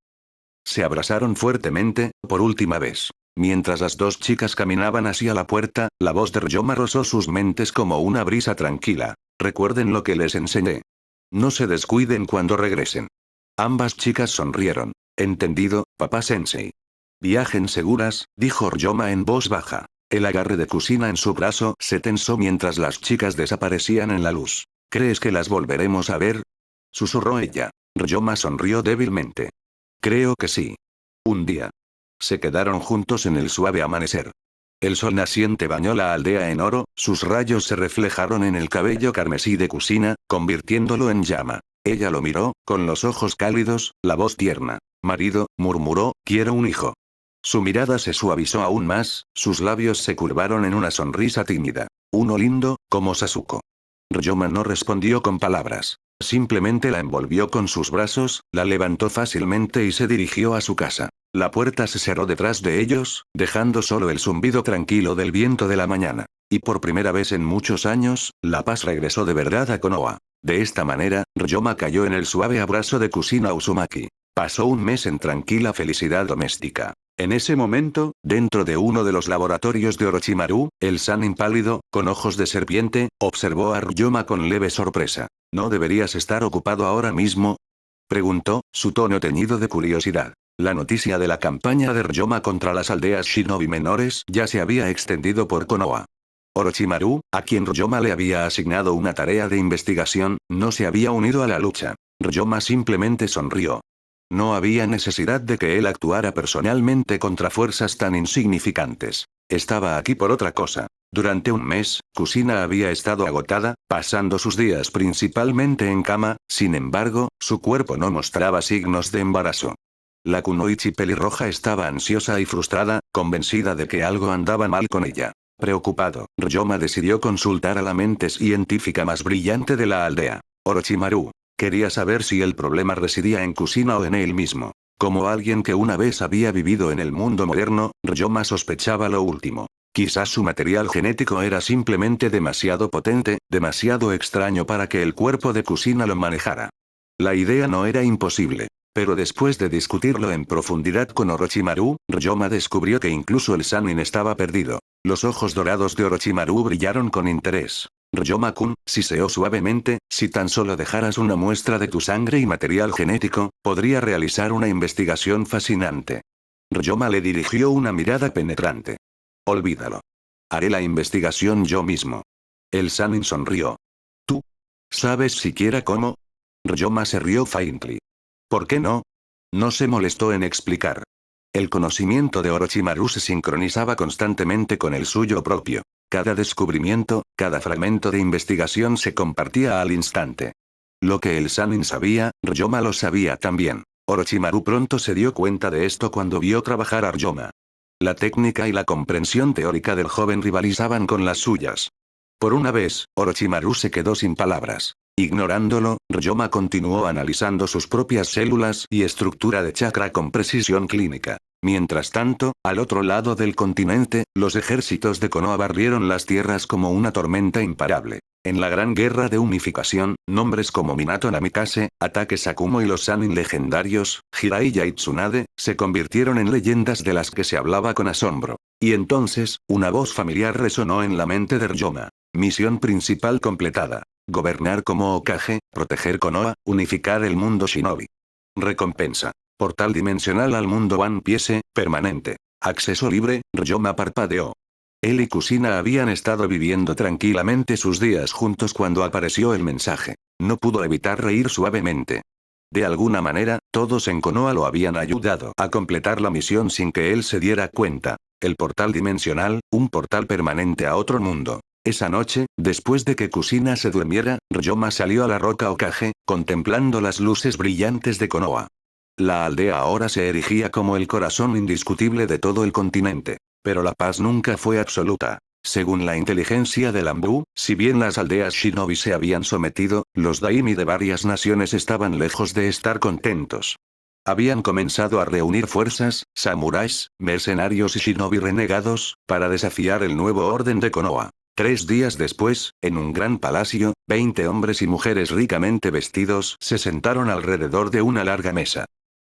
Se abrazaron fuertemente, por última vez. Mientras las dos chicas caminaban hacia la puerta, la voz de Ryoma rozó sus mentes como una brisa tranquila. Recuerden lo que les enseñé. No se descuiden cuando regresen. Ambas chicas sonrieron. Entendido, papá sensei. Viajen seguras, dijo Ryoma en voz baja. El agarre de Kusina en su brazo se tensó mientras las chicas desaparecían en la luz. ¿Crees que las volveremos a ver? Susurró ella. Ryoma sonrió débilmente. Creo que sí. Un día. Se quedaron juntos en el suave amanecer. El sol naciente bañó la aldea en oro, sus rayos se reflejaron en el cabello carmesí de Kusina, convirtiéndolo en llama. Ella lo miró, con los ojos cálidos, la voz tierna. Marido, murmuró, quiero un hijo. Su mirada se suavizó aún más, sus labios se curvaron en una sonrisa tímida. Uno lindo, como Sasuko. Ryoma no respondió con palabras. Simplemente la envolvió con sus brazos, la levantó fácilmente y se dirigió a su casa. La puerta se cerró detrás de ellos, dejando solo el zumbido tranquilo del viento de la mañana. Y por primera vez en muchos años, la paz regresó de verdad a Konoha. De esta manera, Ryoma cayó en el suave abrazo de Kusina Uzumaki. Pasó un mes en tranquila felicidad doméstica. En ese momento, dentro de uno de los laboratorios de Orochimaru, el Sannin pálido, con ojos de serpiente, observó a Ryoma con leve sorpresa. ¿No deberías estar ocupado ahora mismo? Preguntó, su tono teñido de curiosidad. La noticia de la campaña de Ryoma contra las aldeas shinobi menores ya se había extendido por Konoha. Orochimaru, a quien Ryoma le había asignado una tarea de investigación, no se había unido a la lucha. Ryoma simplemente sonrió. No había necesidad de que él actuara personalmente contra fuerzas tan insignificantes. Estaba aquí por otra cosa. Durante un mes, Kusina había estado agotada, pasando sus días principalmente en cama, sin embargo, su cuerpo no mostraba signos de embarazo. La kunoichi pelirroja estaba ansiosa y frustrada, convencida de que algo andaba mal con ella. Preocupado, Ryoma decidió consultar a la mente científica más brillante de la aldea, Orochimaru. Quería saber si el problema residía en Kusina o en él mismo. Como alguien que una vez había vivido en el mundo moderno, Ryoma sospechaba lo último. Quizás su material genético era simplemente demasiado potente, demasiado extraño para que el cuerpo de Kusina lo manejara. La idea no era imposible. Pero después de discutirlo en profundidad con Orochimaru, Ryoma descubrió que incluso el Sannin estaba perdido. Los ojos dorados de Orochimaru brillaron con interés. Ryoma-kun, siseó suavemente, si tan solo dejaras una muestra de tu sangre y material genético, podría realizar una investigación fascinante. Ryoma le dirigió una mirada penetrante. Olvídalo. Haré la investigación yo mismo. El Sannin sonrió. ¿Tú? ¿Sabes siquiera cómo? Ryoma se rió faintly. ¿Por qué no? No se molestó en explicar. El conocimiento de Orochimaru se sincronizaba constantemente con el suyo propio. Cada descubrimiento, cada fragmento de investigación se compartía al instante. Lo que el Sannin sabía, Ryoma lo sabía también. Orochimaru pronto se dio cuenta de esto cuando vio trabajar a Ryoma. La técnica y la comprensión teórica del joven rivalizaban con las suyas. Por una vez, Orochimaru se quedó sin palabras. Ignorándolo, Ryoma continuó analizando sus propias células y estructura de chakra con precisión clínica. Mientras tanto, al otro lado del continente, los ejércitos de Konoha barrieron las tierras como una tormenta imparable. En la Gran Guerra de Unificación, nombres como Minato Namikaze, Ataque Sakumo y los Sannin legendarios, Jiraiya y Tsunade, se convirtieron en leyendas de las que se hablaba con asombro. Y entonces, una voz familiar resonó en la mente de Ryoma. Misión principal completada. Gobernar como Hokage, proteger Konoha, unificar el mundo shinobi. Recompensa. Portal dimensional al mundo One Piece, permanente. Acceso libre, Ryoma parpadeó. Él y Kushina habían estado viviendo tranquilamente sus días juntos cuando apareció el mensaje. No pudo evitar reír suavemente. De alguna manera, todos en Konoha lo habían ayudado a completar la misión sin que él se diera cuenta. El portal dimensional, un portal permanente a otro mundo. Esa noche, después de que Kushina se durmiera, Ryoma salió a la roca Hokage, contemplando las luces brillantes de Konoha. La aldea ahora se erigía como el corazón indiscutible de todo el continente. Pero la paz nunca fue absoluta. Según la inteligencia del Anbu, si bien las aldeas shinobi se habían sometido, los daimi de varias naciones estaban lejos de estar contentos. Habían comenzado a reunir fuerzas, samuráis, mercenarios y shinobi renegados, para desafiar el nuevo orden de Konoha. 3 días después, en un gran palacio, 20 hombres y mujeres ricamente vestidos se sentaron alrededor de una larga mesa.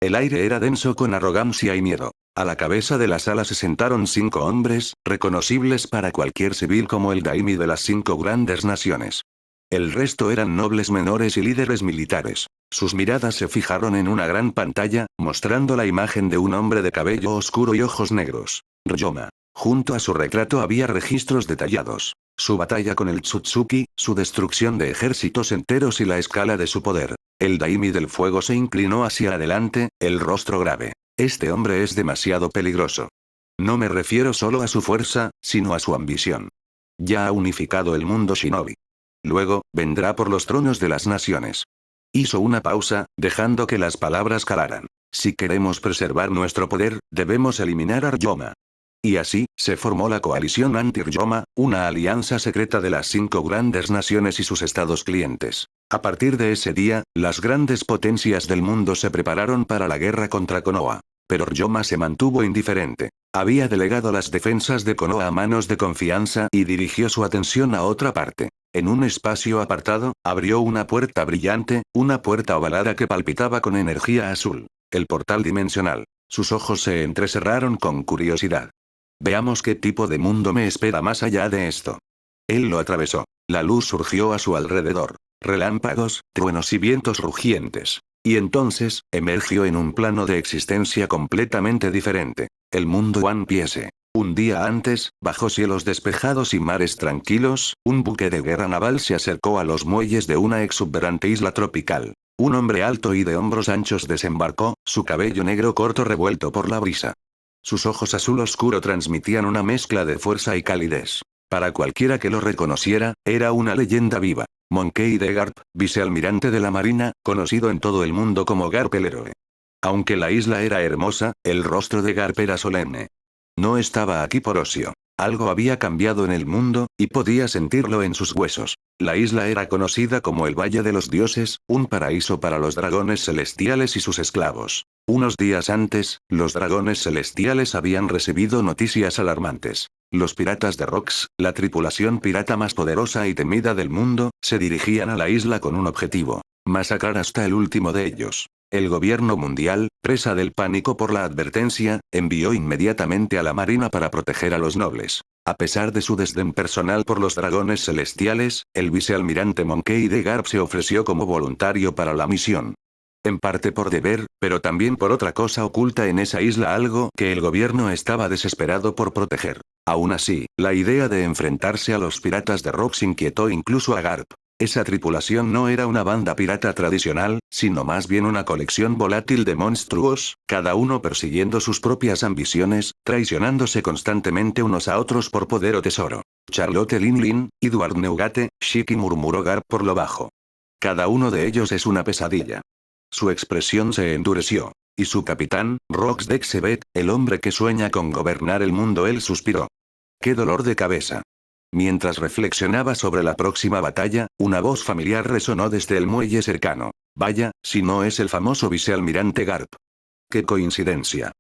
El aire era denso con arrogancia y miedo. A la cabeza de la sala se sentaron 5 hombres, reconocibles para cualquier civil como el daimi de las 5 grandes naciones. El resto eran nobles menores y líderes militares. Sus miradas se fijaron en una gran pantalla, mostrando la imagen de un hombre de cabello oscuro y ojos negros. Ryoma. Junto a su retrato había registros detallados. Su batalla con el Tsutsuki, su destrucción de ejércitos enteros y la escala de su poder. El daimi del fuego se inclinó hacia adelante, el rostro grave. Este hombre es demasiado peligroso. No me refiero solo a su fuerza, sino a su ambición. Ya ha unificado el mundo shinobi. Luego, vendrá por los tronos de las naciones. Hizo una pausa, dejando que las palabras calaran. Si queremos preservar nuestro poder, debemos eliminar a Ryoma. Y así, se formó la coalición anti-Ryoma, una alianza secreta de las 5 grandes naciones y sus estados clientes. A partir de ese día, las grandes potencias del mundo se prepararon para la guerra contra Konoha. Pero Ryoma se mantuvo indiferente. Había delegado las defensas de Konoha a manos de confianza y dirigió su atención a otra parte. En un espacio apartado, abrió una puerta brillante, una puerta ovalada que palpitaba con energía azul. El portal dimensional. Sus ojos se entrecerraron con curiosidad. Veamos qué tipo de mundo me espera más allá de esto. Él lo atravesó. La luz surgió a su alrededor. Relámpagos, truenos y vientos rugientes. Y entonces, emergió en un plano de existencia completamente diferente. El mundo One Piece. Un día antes, bajo cielos despejados y mares tranquilos, un buque de guerra naval se acercó a los muelles de una exuberante isla tropical. Un hombre alto y de hombros anchos desembarcó, su cabello negro corto revuelto por la brisa. Sus ojos azul oscuro transmitían una mezcla de fuerza y calidez. Para cualquiera que lo reconociera, era una leyenda viva. Monkey D. Garp, vicealmirante de la Marina, conocido en todo el mundo como Garp el héroe. Aunque la isla era hermosa, el rostro de Garp era solemne. No estaba aquí por ocio. Algo había cambiado en el mundo, y podía sentirlo en sus huesos. La isla era conocida como el Valle de los Dioses, un paraíso para los dragones celestiales y sus esclavos. Unos días antes, los dragones celestiales habían recibido noticias alarmantes. Los piratas de Rocks, la tripulación pirata más poderosa y temida del mundo, se dirigían a la isla con un objetivo: masacrar hasta el último de ellos. El gobierno mundial, presa del pánico por la advertencia, envió inmediatamente a la marina para proteger a los nobles. A pesar de su desdén personal por los dragones celestiales, el vicealmirante Monkey D. Garp se ofreció como voluntario para la misión. En parte por deber, pero también por otra cosa oculta en esa isla, algo que el gobierno estaba desesperado por proteger. Aún así, la idea de enfrentarse a los piratas de Rocks inquietó incluso a Garp. Esa tripulación no era una banda pirata tradicional, sino más bien una colección volátil de monstruos, cada uno persiguiendo sus propias ambiciones, traicionándose constantemente unos a otros por poder o tesoro. Charlotte Linlin, Edward Neugate, Shiki, murmuró Garp por lo bajo. Cada uno de ellos es una pesadilla. Su expresión se endureció. Y su capitán, Rox Dexebet, el hombre que sueña con gobernar el mundo, él suspiró. ¡Qué dolor de cabeza! Mientras reflexionaba sobre la próxima batalla, una voz familiar resonó desde el muelle cercano. Vaya, si no es el famoso vicealmirante Garp. ¡Qué coincidencia!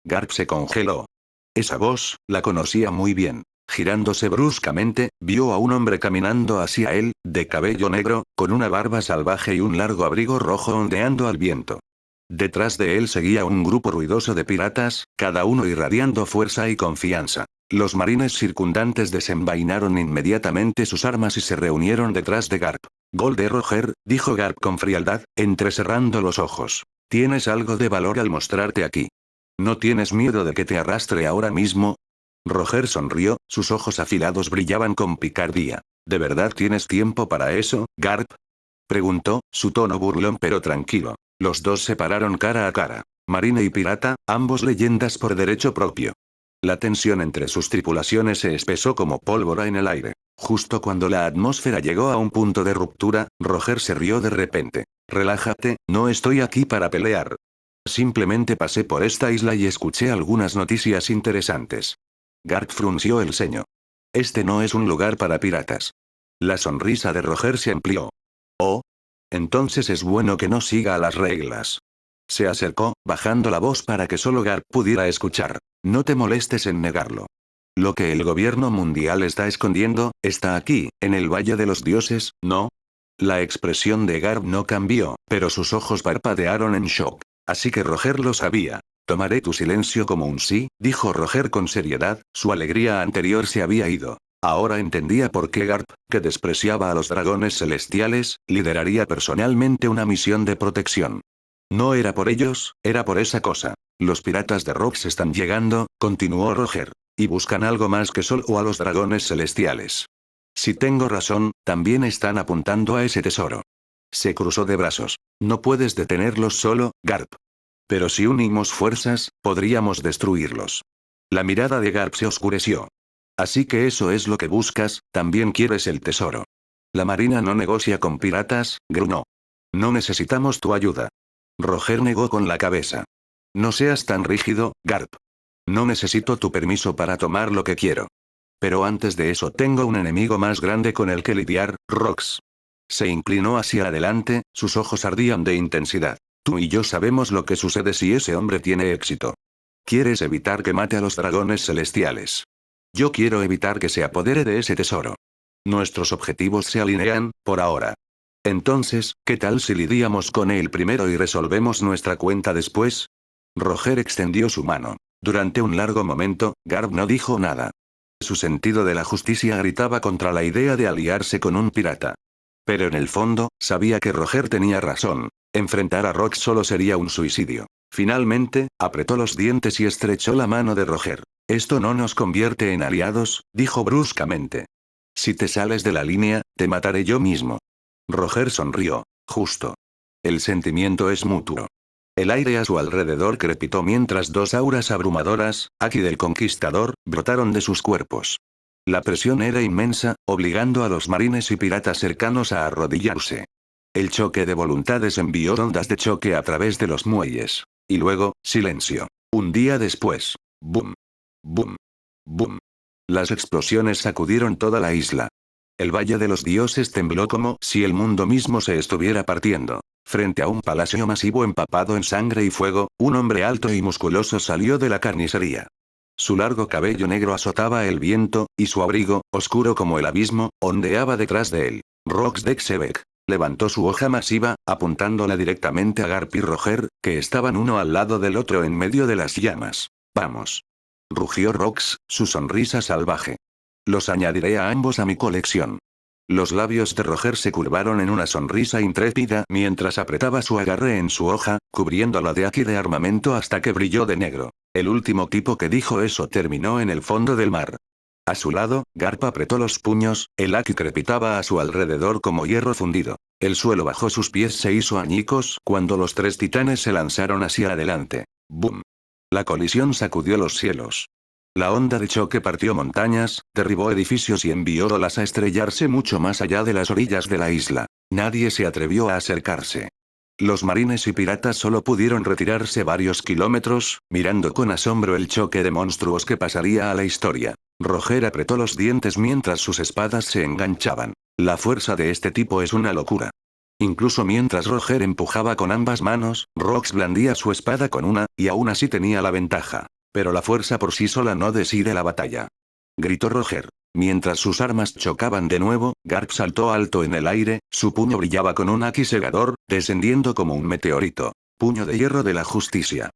Garp se congeló. Esa voz, la conocía muy bien. Girándose bruscamente, vio a un hombre caminando hacia él, de cabello negro, con una barba salvaje y un largo abrigo rojo ondeando al viento. Detrás de él seguía un grupo ruidoso de piratas, cada uno irradiando fuerza y confianza. Los marines circundantes desenvainaron inmediatamente sus armas y se reunieron detrás de Garp. Golde Roger, dijo Garp con frialdad, entrecerrando los ojos. Tienes algo de valor al mostrarte aquí. ¿No tienes miedo de que te arrastre ahora mismo? Roger sonrió, sus ojos afilados brillaban con picardía. ¿De verdad tienes tiempo para eso, Garp? Preguntó, su tono burlón pero tranquilo. Los dos se pararon cara a cara. Marine y pirata, ambos leyendas por derecho propio. La tensión entre sus tripulaciones se espesó como pólvora en el aire. Justo cuando la atmósfera llegó a un punto de ruptura, Roger se rió de repente. Relájate, no estoy aquí para pelear. Simplemente pasé por esta isla y escuché algunas noticias interesantes. Garp frunció el ceño. Este no es un lugar para piratas. La sonrisa de Roger se amplió. Oh. Entonces es bueno que no siga las reglas. Se acercó, bajando la voz para que solo Garp pudiera escuchar. No te molestes en negarlo. Lo que el gobierno mundial está escondiendo, está aquí, en el Valle de los Dioses, ¿no? La expresión de Garp no cambió, pero sus ojos parpadearon en shock. Así que Roger lo sabía. Tomaré tu silencio como un sí, dijo Roger con seriedad, su alegría anterior se había ido. Ahora entendía por qué Garp, que despreciaba a los dragones celestiales, lideraría personalmente una misión de protección. No era por ellos, era por esa cosa. Los piratas de Rocks están llegando, continuó Roger. Y buscan algo más que solo a los dragones celestiales. Si tengo razón, también están apuntando a ese tesoro. Se cruzó de brazos. No puedes detenerlos solo, Garp. Pero si unimos fuerzas, podríamos destruirlos. La mirada de Garp se oscureció. Así que eso es lo que buscas, también quieres el tesoro. La marina no negocia con piratas, gruñó. No necesitamos tu ayuda. Roger negó con la cabeza. No seas tan rígido, Garp. No necesito tu permiso para tomar lo que quiero. Pero antes de eso tengo un enemigo más grande con el que lidiar, Rox. Se inclinó hacia adelante, sus ojos ardían de intensidad. Tú y yo sabemos lo que sucede si ese hombre tiene éxito. Quieres evitar que mate a los dragones celestiales. Yo quiero evitar que se apodere de ese tesoro. Nuestros objetivos se alinean, por ahora. Entonces, ¿qué tal si lidiamos con él primero y resolvemos nuestra cuenta después? Roger extendió su mano. Durante un largo momento, Garp no dijo nada. Su sentido de la justicia gritaba contra la idea de aliarse con un pirata. Pero en el fondo, sabía que Roger tenía razón. Enfrentar a Rox solo sería un suicidio. Finalmente, apretó los dientes y estrechó la mano de Roger. Esto no nos convierte en aliados, dijo bruscamente. Si te sales de la línea, te mataré yo mismo. Roger sonrió. Justo. El sentimiento es mutuo. El aire a su alrededor crepitó mientras dos auras abrumadoras, Aki del Conquistador, brotaron de sus cuerpos. La presión era inmensa, obligando a los marines y piratas cercanos a arrodillarse. El choque de voluntades envió ondas de choque a través de los muelles. Y luego, silencio. Un día después. Boom. Boom. Boom. Las explosiones sacudieron toda la isla. El Valle de los Dioses tembló como si el mundo mismo se estuviera partiendo. Frente a un palacio masivo empapado en sangre y fuego, un hombre alto y musculoso salió de la carnicería. Su largo cabello negro azotaba el viento, y su abrigo, oscuro como el abismo, ondeaba detrás de él. Rox Dexebek levantó su hoja masiva, apuntándola directamente a Garp y Roger, que estaban uno al lado del otro en medio de las llamas. Vamos. Rugió Rox, su sonrisa salvaje. Los añadiré a ambos a mi colección. Los labios de Roger se curvaron en una sonrisa intrépida mientras apretaba su agarre en su hoja, cubriéndola de Aki de armamento hasta que brilló de negro. El último tipo que dijo eso terminó en el fondo del mar. A su lado, Garp apretó los puños, el Aki crepitaba a su alrededor como hierro fundido. El suelo bajo sus pies se hizo añicos cuando los tres titanes se lanzaron hacia adelante. ¡Bum! La colisión sacudió los cielos. La onda de choque partió montañas, derribó edificios y envió olas a estrellarse mucho más allá de las orillas de la isla. Nadie se atrevió a acercarse. Los marines y piratas solo pudieron retirarse varios kilómetros, mirando con asombro el choque de monstruos que pasaría a la historia. Roger apretó los dientes mientras sus espadas se enganchaban. La fuerza de este tipo es una locura. Incluso mientras Roger empujaba con ambas manos, Rox blandía su espada con una, y aún así tenía la ventaja. Pero la fuerza por sí sola no decide la batalla. Gritó Roger. Mientras sus armas chocaban de nuevo, Garp saltó alto en el aire, su puño brillaba con un Aki segador, descendiendo como un meteorito. Puño de hierro de la justicia.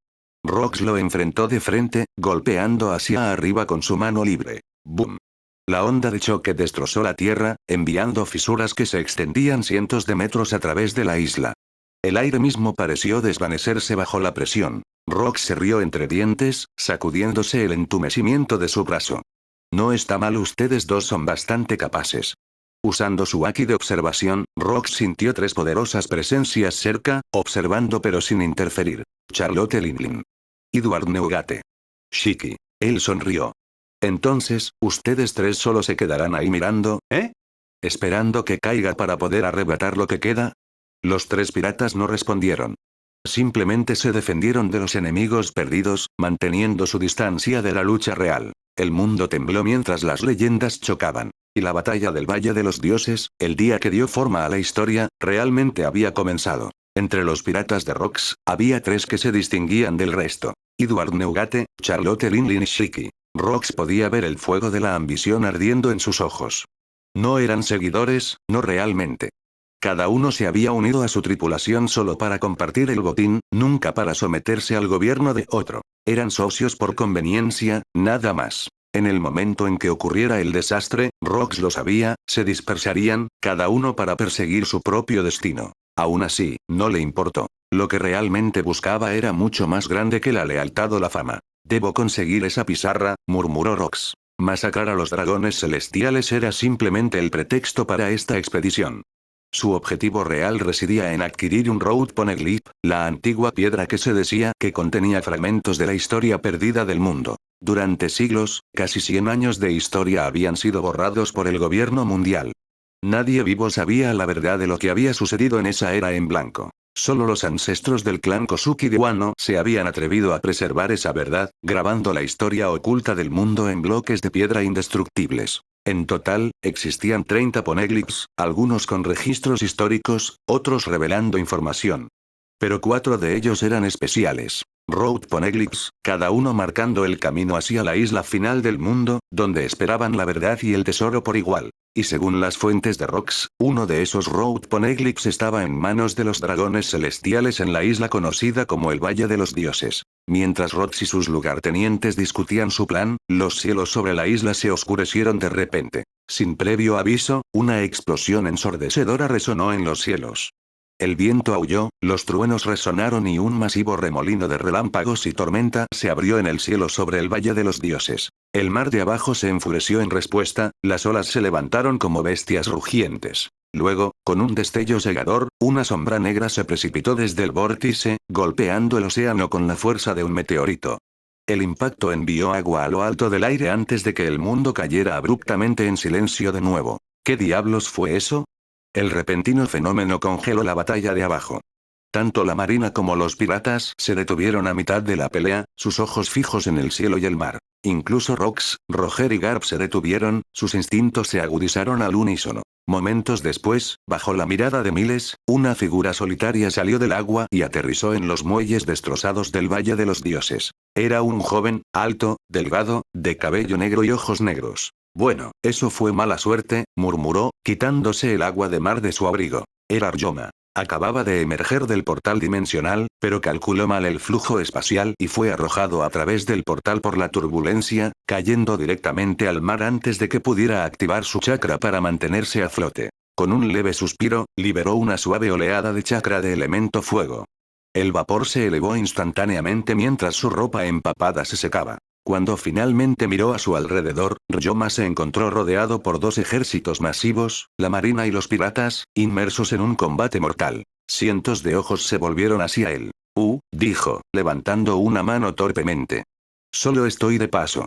Rox lo enfrentó de frente, golpeando hacia arriba con su mano libre. ¡Bum! La onda de choque destrozó la tierra, enviando fisuras que se extendían cientos de metros a través de la isla. El aire mismo pareció desvanecerse bajo la presión. Rox se rió entre dientes, sacudiéndose el entumecimiento de su brazo. No está mal, ustedes dos son bastante capaces. Usando su Aki de observación, Rox sintió tres poderosas presencias cerca, observando pero sin interferir. Charlotte Linlin. Edward Neugate. Shiki. Él sonrió. Entonces, ustedes tres solo se quedarán ahí mirando, ¿eh? ¿Esperando que caiga para poder arrebatar lo que queda? Los tres piratas no respondieron. Simplemente se defendieron de los enemigos perdidos, manteniendo su distancia de la lucha real. El mundo tembló mientras las leyendas chocaban. Y la batalla del Valle de los Dioses, el día que dio forma a la historia, realmente había comenzado. Entre los piratas de Rox, había tres que se distinguían del resto. Edward Neugate, Charlotte Linlin y Shiki. Rox podía ver el fuego de la ambición ardiendo en sus ojos. No eran seguidores, no realmente. Cada uno se había unido a su tripulación solo para compartir el botín, nunca para someterse al gobierno de otro. Eran socios por conveniencia, nada más. En el momento en que ocurriera el desastre, Rox lo sabía, se dispersarían, cada uno para perseguir su propio destino. Aún así, no le importó. Lo que realmente buscaba era mucho más grande que la lealtad o la fama. Debo conseguir esa pizarra, murmuró Rox. Masacrar a los dragones celestiales era simplemente el pretexto para esta expedición. Su objetivo real residía en adquirir un Road Poneglyph, la antigua piedra que se decía que contenía fragmentos de la historia perdida del mundo. Durante siglos, casi 100 años de historia habían sido borrados por el gobierno mundial. Nadie vivo sabía la verdad de lo que había sucedido en esa era en blanco. Solo los ancestros del clan Kozuki de Wano se habían atrevido a preservar esa verdad, grabando la historia oculta del mundo en bloques de piedra indestructibles. En total, existían 30 poneglyphs, algunos con registros históricos, otros revelando información. Pero 4 de ellos eran especiales. Road Poneglyphs, cada uno marcando el camino hacia la isla final del mundo, donde esperaban la verdad y el tesoro por igual. Y según las fuentes de Rox, uno de esos Road Poneglyphs estaba en manos de los dragones celestiales en la isla conocida como el Valle de los Dioses. Mientras Rox y sus lugartenientes discutían su plan, los cielos sobre la isla se oscurecieron de repente. Sin previo aviso, una explosión ensordecedora resonó en los cielos. El viento aulló, los truenos resonaron y un masivo remolino de relámpagos y tormenta se abrió en el cielo sobre el Valle de los Dioses. El mar de abajo se enfureció en respuesta, las olas se levantaron como bestias rugientes. Luego, con un destello cegador, una sombra negra se precipitó desde el vórtice, golpeando el océano con la fuerza de un meteorito. El impacto envió agua a lo alto del aire antes de que el mundo cayera abruptamente en silencio de nuevo. ¿Qué diablos fue eso? El repentino fenómeno congeló la batalla de abajo. Tanto la marina como los piratas se detuvieron a mitad de la pelea, sus ojos fijos en el cielo y el mar. Incluso Rox, Roger y Garp se detuvieron, sus instintos se agudizaron al unísono. Momentos después, bajo la mirada de miles, una figura solitaria salió del agua y aterrizó en los muelles destrozados del Valle de los Dioses. Era un joven, alto, delgado, de cabello negro y ojos negros. Bueno, eso fue mala suerte, murmuró, quitándose el agua de mar de su abrigo. Era Ryoma. Acababa de emerger del portal dimensional, pero calculó mal el flujo espacial y fue arrojado a través del portal por la turbulencia, cayendo directamente al mar antes de que pudiera activar su chakra para mantenerse a flote. Con un leve suspiro, liberó una suave oleada de chakra de elemento fuego. El vapor se elevó instantáneamente mientras su ropa empapada se secaba. Cuando finalmente miró a su alrededor, Ryoma se encontró rodeado por dos ejércitos masivos, la marina y los piratas, inmersos en un combate mortal. Cientos de ojos se volvieron hacia él. Dijo, levantando una mano torpemente. Solo estoy de paso.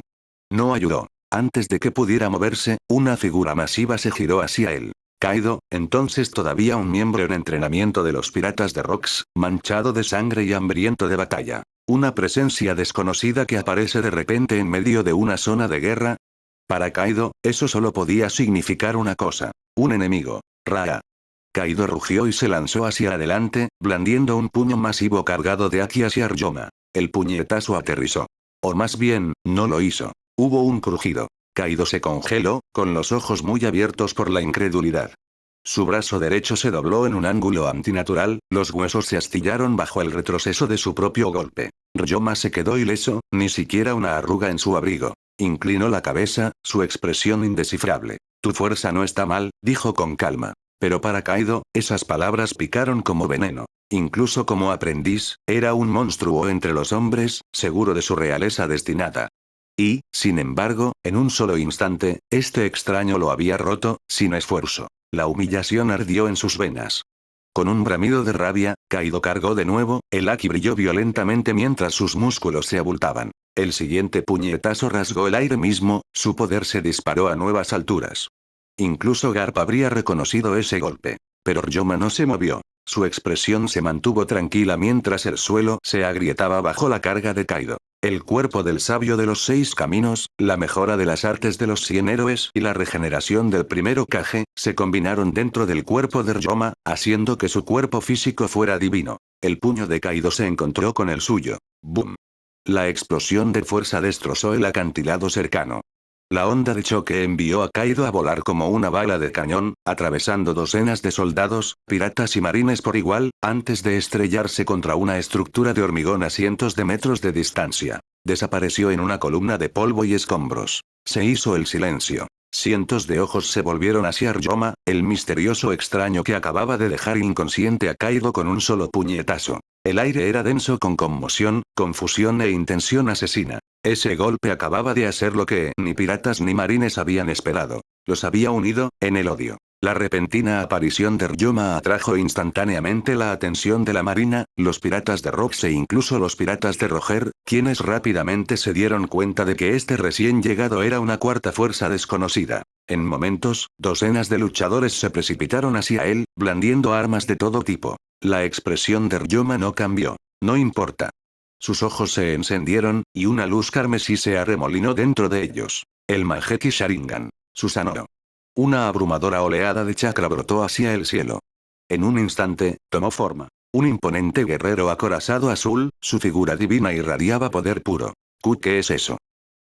No ayudó. Antes de que pudiera moverse, una figura masiva se giró hacia él. Kaido, entonces todavía un miembro en entrenamiento de los piratas de Rocks, manchado de sangre y hambriento de batalla. Una presencia desconocida que aparece de repente en medio de una zona de guerra. Para Kaido, eso solo podía significar una cosa. Un enemigo. Raa. Kaido rugió y se lanzó hacia adelante, blandiendo un puño masivo cargado de haki hacia Ryoma. El puñetazo aterrizó. O más bien, no lo hizo. Hubo un crujido. Kaido se congeló, con los ojos muy abiertos por la incredulidad. Su brazo derecho se dobló en un ángulo antinatural, los huesos se astillaron bajo el retroceso de su propio golpe. Ryoma se quedó ileso, ni siquiera una arruga en su abrigo. Inclinó la cabeza, su expresión indescifrable. Tu fuerza no está mal, dijo con calma. Pero para Kaido, esas palabras picaron como veneno. Incluso como aprendiz, era un monstruo entre los hombres, seguro de su realeza destinada. Y, sin embargo, en un solo instante, este extraño lo había roto, sin esfuerzo. La humillación ardió en sus venas. Con un bramido de rabia, Kaido cargó de nuevo, el haki brilló violentamente mientras sus músculos se abultaban. El siguiente puñetazo rasgó el aire mismo, su poder se disparó a nuevas alturas. Incluso Garp habría reconocido ese golpe. Pero Ryoma no se movió. Su expresión se mantuvo tranquila mientras el suelo se agrietaba bajo la carga de Kaido. El cuerpo del sabio de los 6 caminos, la mejora de las artes de los 100 héroes y la regeneración del primer Hokage, se combinaron dentro del cuerpo de Ryoma, haciendo que su cuerpo físico fuera divino. El puño de Kaido se encontró con el suyo. ¡Bum! La explosión de fuerza destrozó el acantilado cercano. La onda de choque envió a Kaido a volar como una bala de cañón, atravesando docenas de soldados, piratas y marines por igual, antes de estrellarse contra una estructura de hormigón a cientos de metros de distancia. Desapareció en una columna de polvo y escombros. Se hizo el silencio. Cientos de ojos se volvieron hacia Ryoma, el misterioso extraño que acababa de dejar inconsciente a Kaido con un solo puñetazo. El aire era denso con conmoción, confusión e intención asesina. Ese golpe acababa de hacer lo que ni piratas ni marines habían esperado. Los había unido, en el odio. La repentina aparición de Ryoma atrajo instantáneamente la atención de la marina, los piratas de Rocks e incluso los piratas de Roger, quienes rápidamente se dieron cuenta de que este recién llegado era una cuarta fuerza desconocida. En momentos, docenas de luchadores se precipitaron hacia él, blandiendo armas de todo tipo. La expresión de Ryoma no cambió. No importa. Sus ojos se encendieron, y una luz carmesí se arremolinó dentro de ellos. El Mangekyou Sharingan. Susanoo. Una abrumadora oleada de chakra brotó hacia el cielo. En un instante, tomó forma. Un imponente guerrero acorazado azul, su figura divina irradiaba poder puro. ¿Qué es eso?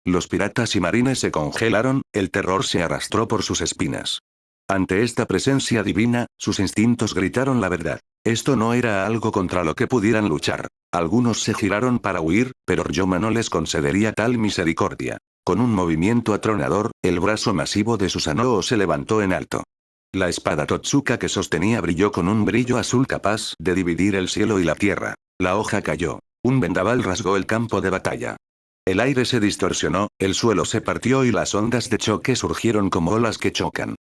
Los piratas y marines se congelaron, el terror se arrastró por sus espinas. Ante esta presencia divina, sus instintos gritaron la verdad. Esto no era algo contra lo que pudieran luchar. Algunos se giraron para huir, pero Ryoma no les concedería tal misericordia. Con un movimiento atronador, el brazo masivo de Susanoo se levantó en alto. La espada Totsuka que sostenía brilló con un brillo azul capaz de dividir el cielo y la tierra. La hoja cayó. Un vendaval rasgó el campo de batalla. El aire se distorsionó, el suelo se partió y las ondas de choque surgieron como olas que chocan.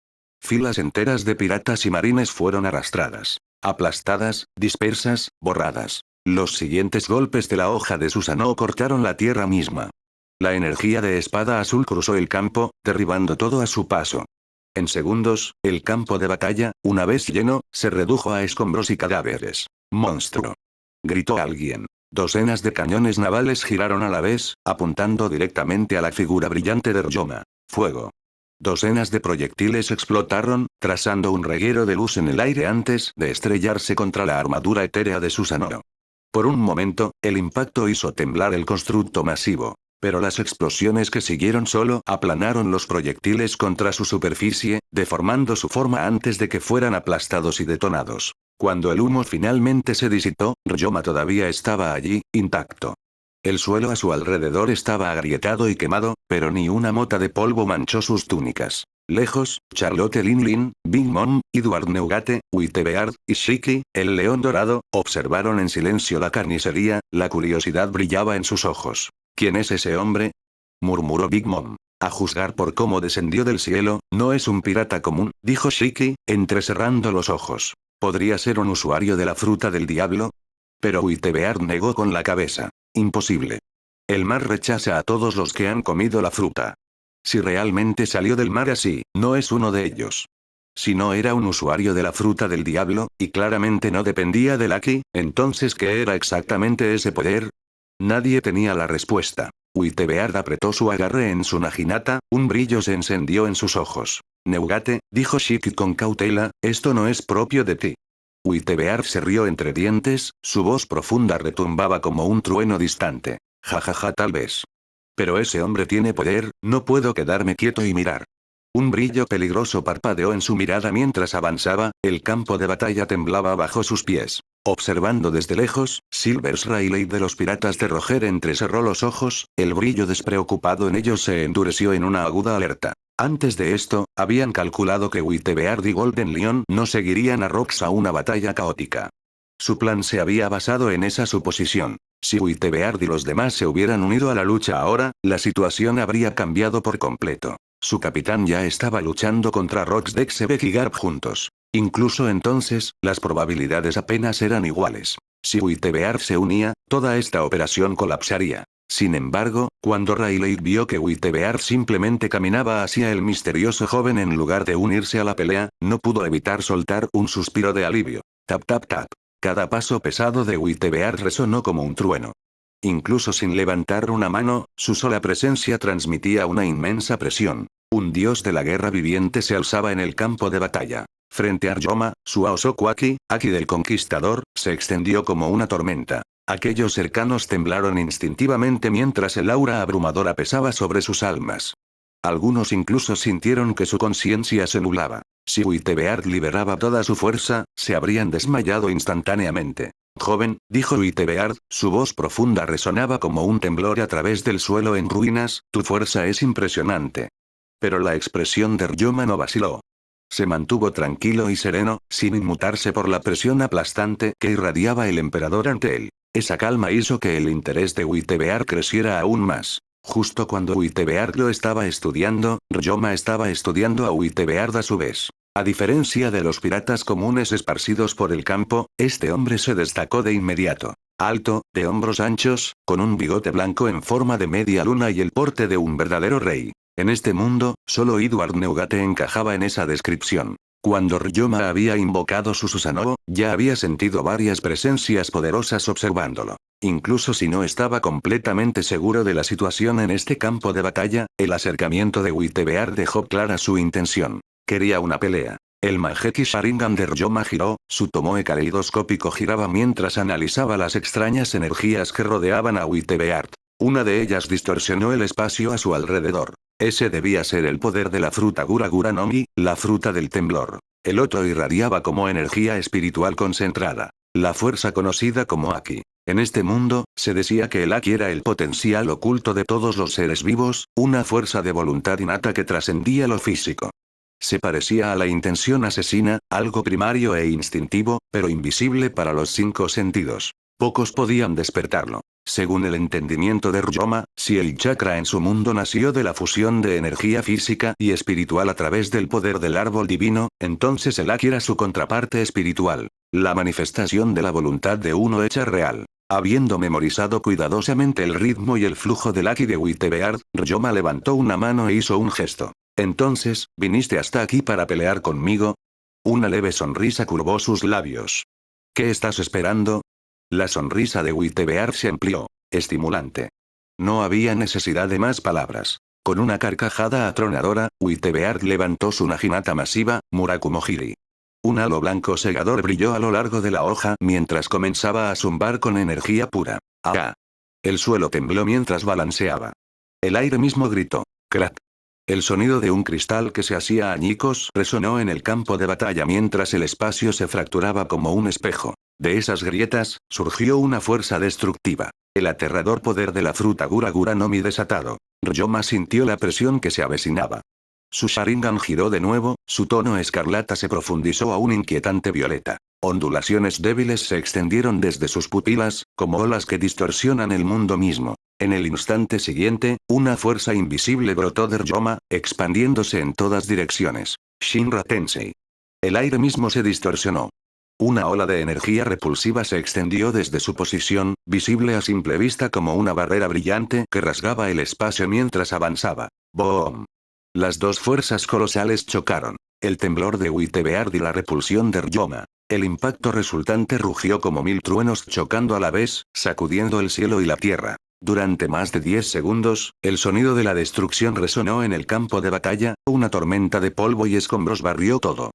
Filas enteras de piratas y marines fueron arrastradas. Aplastadas, dispersas, borradas. Los siguientes golpes de la hoja de Susanoo cortaron la tierra misma. La energía de espada azul cruzó el campo, derribando todo a su paso. En segundos, el campo de batalla, una vez lleno, se redujo a escombros y cadáveres. ¡Monstruo! Gritó alguien. Docenas de cañones navales giraron a la vez, apuntando directamente a la figura brillante de Ryoma. ¡Fuego! Docenas de proyectiles explotaron, trazando un reguero de luz en el aire antes de estrellarse contra la armadura etérea de Susanoo. Por un momento, el impacto hizo temblar el constructo masivo. Pero las explosiones que siguieron solo aplanaron los proyectiles contra su superficie, deformando su forma antes de que fueran aplastados y detonados. Cuando el humo finalmente se disipó, Ryoma todavía estaba allí, intacto. El suelo a su alrededor estaba agrietado y quemado, pero ni una mota de polvo manchó sus túnicas. Lejos, Charlotte Linlin, Big Mom, Edward Neugate, Whitebeard, y Shiki, el león dorado, observaron en silencio la carnicería, la curiosidad brillaba en sus ojos. ¿Quién es ese hombre?, murmuró Big Mom. A juzgar por cómo descendió del cielo, no es un pirata común, dijo Shiki, entrecerrando los ojos. ¿Podría ser un usuario de la fruta del diablo? Pero Whitebeard negó con la cabeza. Imposible. El mar rechaza a todos los que han comido la fruta. Si realmente salió del mar así, no es uno de ellos. Si no era un usuario de la fruta del diablo, y claramente no dependía de Lucky, entonces ¿qué era exactamente ese poder? Nadie tenía la respuesta. Whitebeard apretó su agarre en su naginata, un brillo se encendió en sus ojos. Neugate, dijo Shiki con cautela, esto no es propio de ti. Whitebeard se rió entre dientes, su voz profunda retumbaba como un trueno distante. Jajaja, tal vez. Pero ese hombre tiene poder, no puedo quedarme quieto y mirar. Un brillo peligroso parpadeó en su mirada mientras avanzaba, el campo de batalla temblaba bajo sus pies. Observando desde lejos, Silvers Riley de los piratas de Roger entrecerró los ojos, el brillo despreocupado en ellos se endureció en una aguda alerta. Antes de esto, habían calculado que Whitebeard y Golden Lion no seguirían a Rox a una batalla caótica. Su plan se había basado en esa suposición. Si Whitebeard y los demás se hubieran unido a la lucha ahora, la situación habría cambiado por completo. Su capitán ya estaba luchando contra Rox, Dexebek y Garp juntos. Incluso entonces, las probabilidades apenas eran iguales. Si Whitebeard se unía, toda esta operación colapsaría. Sin embargo, cuando Riley vio que Whitebeard simplemente caminaba hacia el misterioso joven en lugar de unirse a la pelea, no pudo evitar soltar un suspiro de alivio. Tap tap tap. Cada paso pesado de Whitebeard resonó como un trueno. Incluso sin levantar una mano, su sola presencia transmitía una inmensa presión. Un dios de la guerra viviente se alzaba en el campo de batalla. Frente a Ryoma, su Aosoku Aki del Conquistador, se extendió como una tormenta. Aquellos cercanos temblaron instintivamente mientras el aura abrumadora pesaba sobre sus almas. Algunos incluso sintieron que su conciencia se nublaba. Si Whitebeard liberaba toda su fuerza, se habrían desmayado instantáneamente. Joven, dijo Whitebeard, su voz profunda resonaba como un temblor a través del suelo en ruinas, tu fuerza es impresionante. Pero la expresión de Ryoma no vaciló. Se mantuvo tranquilo y sereno, sin inmutarse por la presión aplastante que irradiaba el emperador ante él. Esa calma hizo que el interés de Whitebeard creciera aún más. Justo cuando Whitebeard lo estaba estudiando, Ryoma estaba estudiando a Whitebeard a su vez. A diferencia de los piratas comunes esparcidos por el campo, este hombre se destacó de inmediato. Alto, de hombros anchos, con un bigote blanco en forma de media luna y el porte de un verdadero rey. En este mundo, solo Edward Neugate encajaba en esa descripción. Cuando Ryoma había invocado su Susanoo, ya había sentido varias presencias poderosas observándolo. Incluso si no estaba completamente seguro de la situación en este campo de batalla, el acercamiento de Whitebeard dejó clara su intención. Quería una pelea. El Mangekyou Sharingan de Ryoma giró, su tomoe caleidoscópico giraba mientras analizaba las extrañas energías que rodeaban a Whitebeard. Una de ellas distorsionó el espacio a su alrededor. Ese debía ser el poder de la fruta Gura Gura no Mi, la fruta del temblor. El otro irradiaba como energía espiritual concentrada. La fuerza conocida como Aki. En este mundo, se decía que el Aki era el potencial oculto de todos los seres vivos, una fuerza de voluntad innata que trascendía lo físico. Se parecía a la intención asesina, algo primario e instintivo, pero invisible para los 5 sentidos. Pocos podían despertarlo. Según el entendimiento de Ryoma, si el chakra en su mundo nació de la fusión de energía física y espiritual a través del poder del árbol divino, entonces el Aki era su contraparte espiritual. La manifestación de la voluntad de uno hecha real. Habiendo memorizado cuidadosamente el ritmo y el flujo del Aki de Whitebeard, Ryoma levantó una mano e hizo un gesto. Entonces, ¿viniste hasta aquí para pelear conmigo? Una leve sonrisa curvó sus labios. ¿Qué estás esperando? La sonrisa de Whitebeard se amplió. Estimulante. No había necesidad de más palabras. Con una carcajada atronadora, Whitebeard levantó su naginata masiva, Murakumo-hiri. Un halo blanco segador brilló a lo largo de la hoja mientras comenzaba a zumbar con energía pura. ¡Ah! El suelo tembló mientras balanceaba. El aire mismo gritó. ¡Crack! El sonido de un cristal que se hacía añicos resonó en el campo de batalla mientras el espacio se fracturaba como un espejo. De esas grietas, surgió una fuerza destructiva. El aterrador poder de la fruta Gura Gura no Mi desatado. Ryoma sintió la presión que se avecinaba. Su Sharingan giró de nuevo, su tono escarlata se profundizó a un inquietante violeta. Ondulaciones débiles se extendieron desde sus pupilas, como olas que distorsionan el mundo mismo. En el instante siguiente, una fuerza invisible brotó de Ryoma, expandiéndose en todas direcciones. Shinra Tensei. El aire mismo se distorsionó. Una ola de energía repulsiva se extendió desde su posición, visible a simple vista como una barrera brillante que rasgaba el espacio mientras avanzaba. ¡Boom! Las dos fuerzas colosales chocaron. El temblor de Uitebeard y la repulsión de Ryoma. El impacto resultante rugió como 1000 truenos chocando a la vez, sacudiendo el cielo y la tierra. Durante más de 10 segundos, el sonido de la destrucción resonó en el campo de batalla, una tormenta de polvo y escombros barrió todo.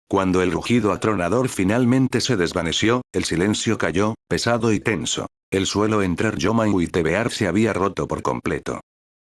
Cuando el rugido atronador finalmente se desvaneció, el silencio cayó, pesado y tenso. El suelo entre Ryoma y Uitebeard se había roto por completo.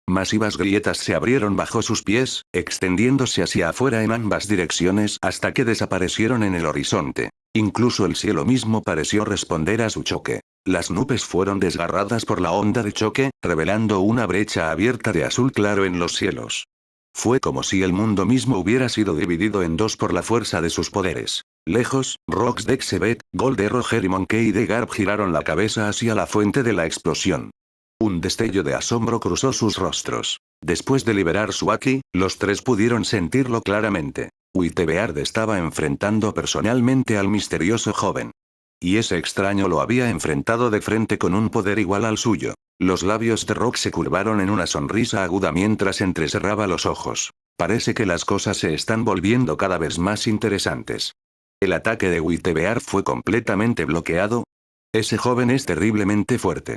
Masivas grietas se abrieron bajo sus pies, extendiéndose hacia afuera en ambas direcciones hasta que desaparecieron en el horizonte. Incluso el cielo mismo pareció responder a su choque. Las nubes fueron desgarradas por la onda de choque, revelando una brecha abierta de azul claro en los cielos. Fue como si el mundo mismo hubiera sido dividido en dos por la fuerza de sus poderes. Lejos, Rox Dexebet, Gold de Roger y Monkey de Garb giraron la cabeza hacia la fuente de la explosión. Un destello de asombro cruzó sus rostros. Después de liberar su Aki, los tres pudieron sentirlo claramente. Uitebeard estaba enfrentando personalmente al misterioso joven. Y ese extraño lo había enfrentado de frente con un poder igual al suyo. Los labios de Rock se curvaron en una sonrisa aguda mientras entrecerraba los ojos. Parece que las cosas se están volviendo cada vez más interesantes. El ataque de Uitebeard fue completamente bloqueado. Ese joven es terriblemente fuerte.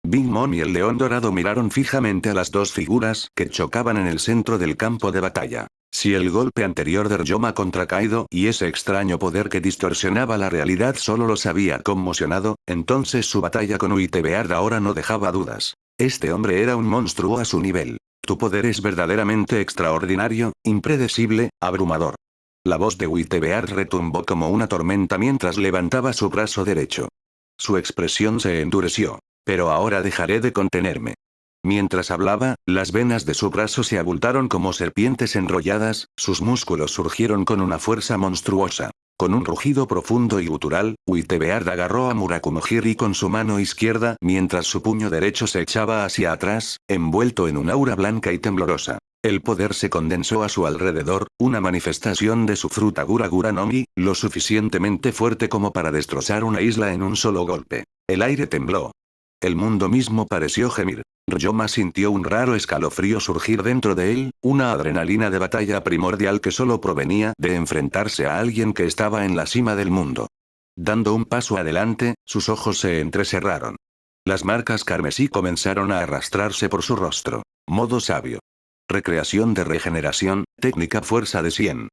Big Mom y el león dorado miraron fijamente a las dos figuras que chocaban en el centro del campo de batalla. Si el golpe anterior de Ryoma contra Kaido y ese extraño poder que distorsionaba la realidad solo los había conmocionado, entonces su batalla con Uitebeard ahora no dejaba dudas. Este hombre era un monstruo a su nivel. Tu poder es verdaderamente extraordinario, impredecible, abrumador. La voz de Uitebeard retumbó como una tormenta mientras levantaba su brazo derecho. Su expresión se endureció. Pero ahora dejaré de contenerme. Mientras hablaba, las venas de su brazo se abultaron como serpientes enrolladas, sus músculos surgieron con una fuerza monstruosa. Con un rugido profundo y gutural, Uitebeard agarró a Murakumo-Hiri con su mano izquierda mientras su puño derecho se echaba hacia atrás, envuelto en un aura blanca y temblorosa. El poder se condensó a su alrededor, una manifestación de su fruta Gura Gura no Mi, lo suficientemente fuerte como para destrozar una isla en un solo golpe. El aire tembló. El mundo mismo pareció gemir. Ryoma sintió un raro escalofrío surgir dentro de él, una adrenalina de batalla primordial que solo provenía de enfrentarse a alguien que estaba en la cima del mundo. Dando un paso adelante, sus ojos se entrecerraron. Las marcas carmesí comenzaron a arrastrarse por su rostro. Modo sabio. Recreación de regeneración, técnica fuerza de 100.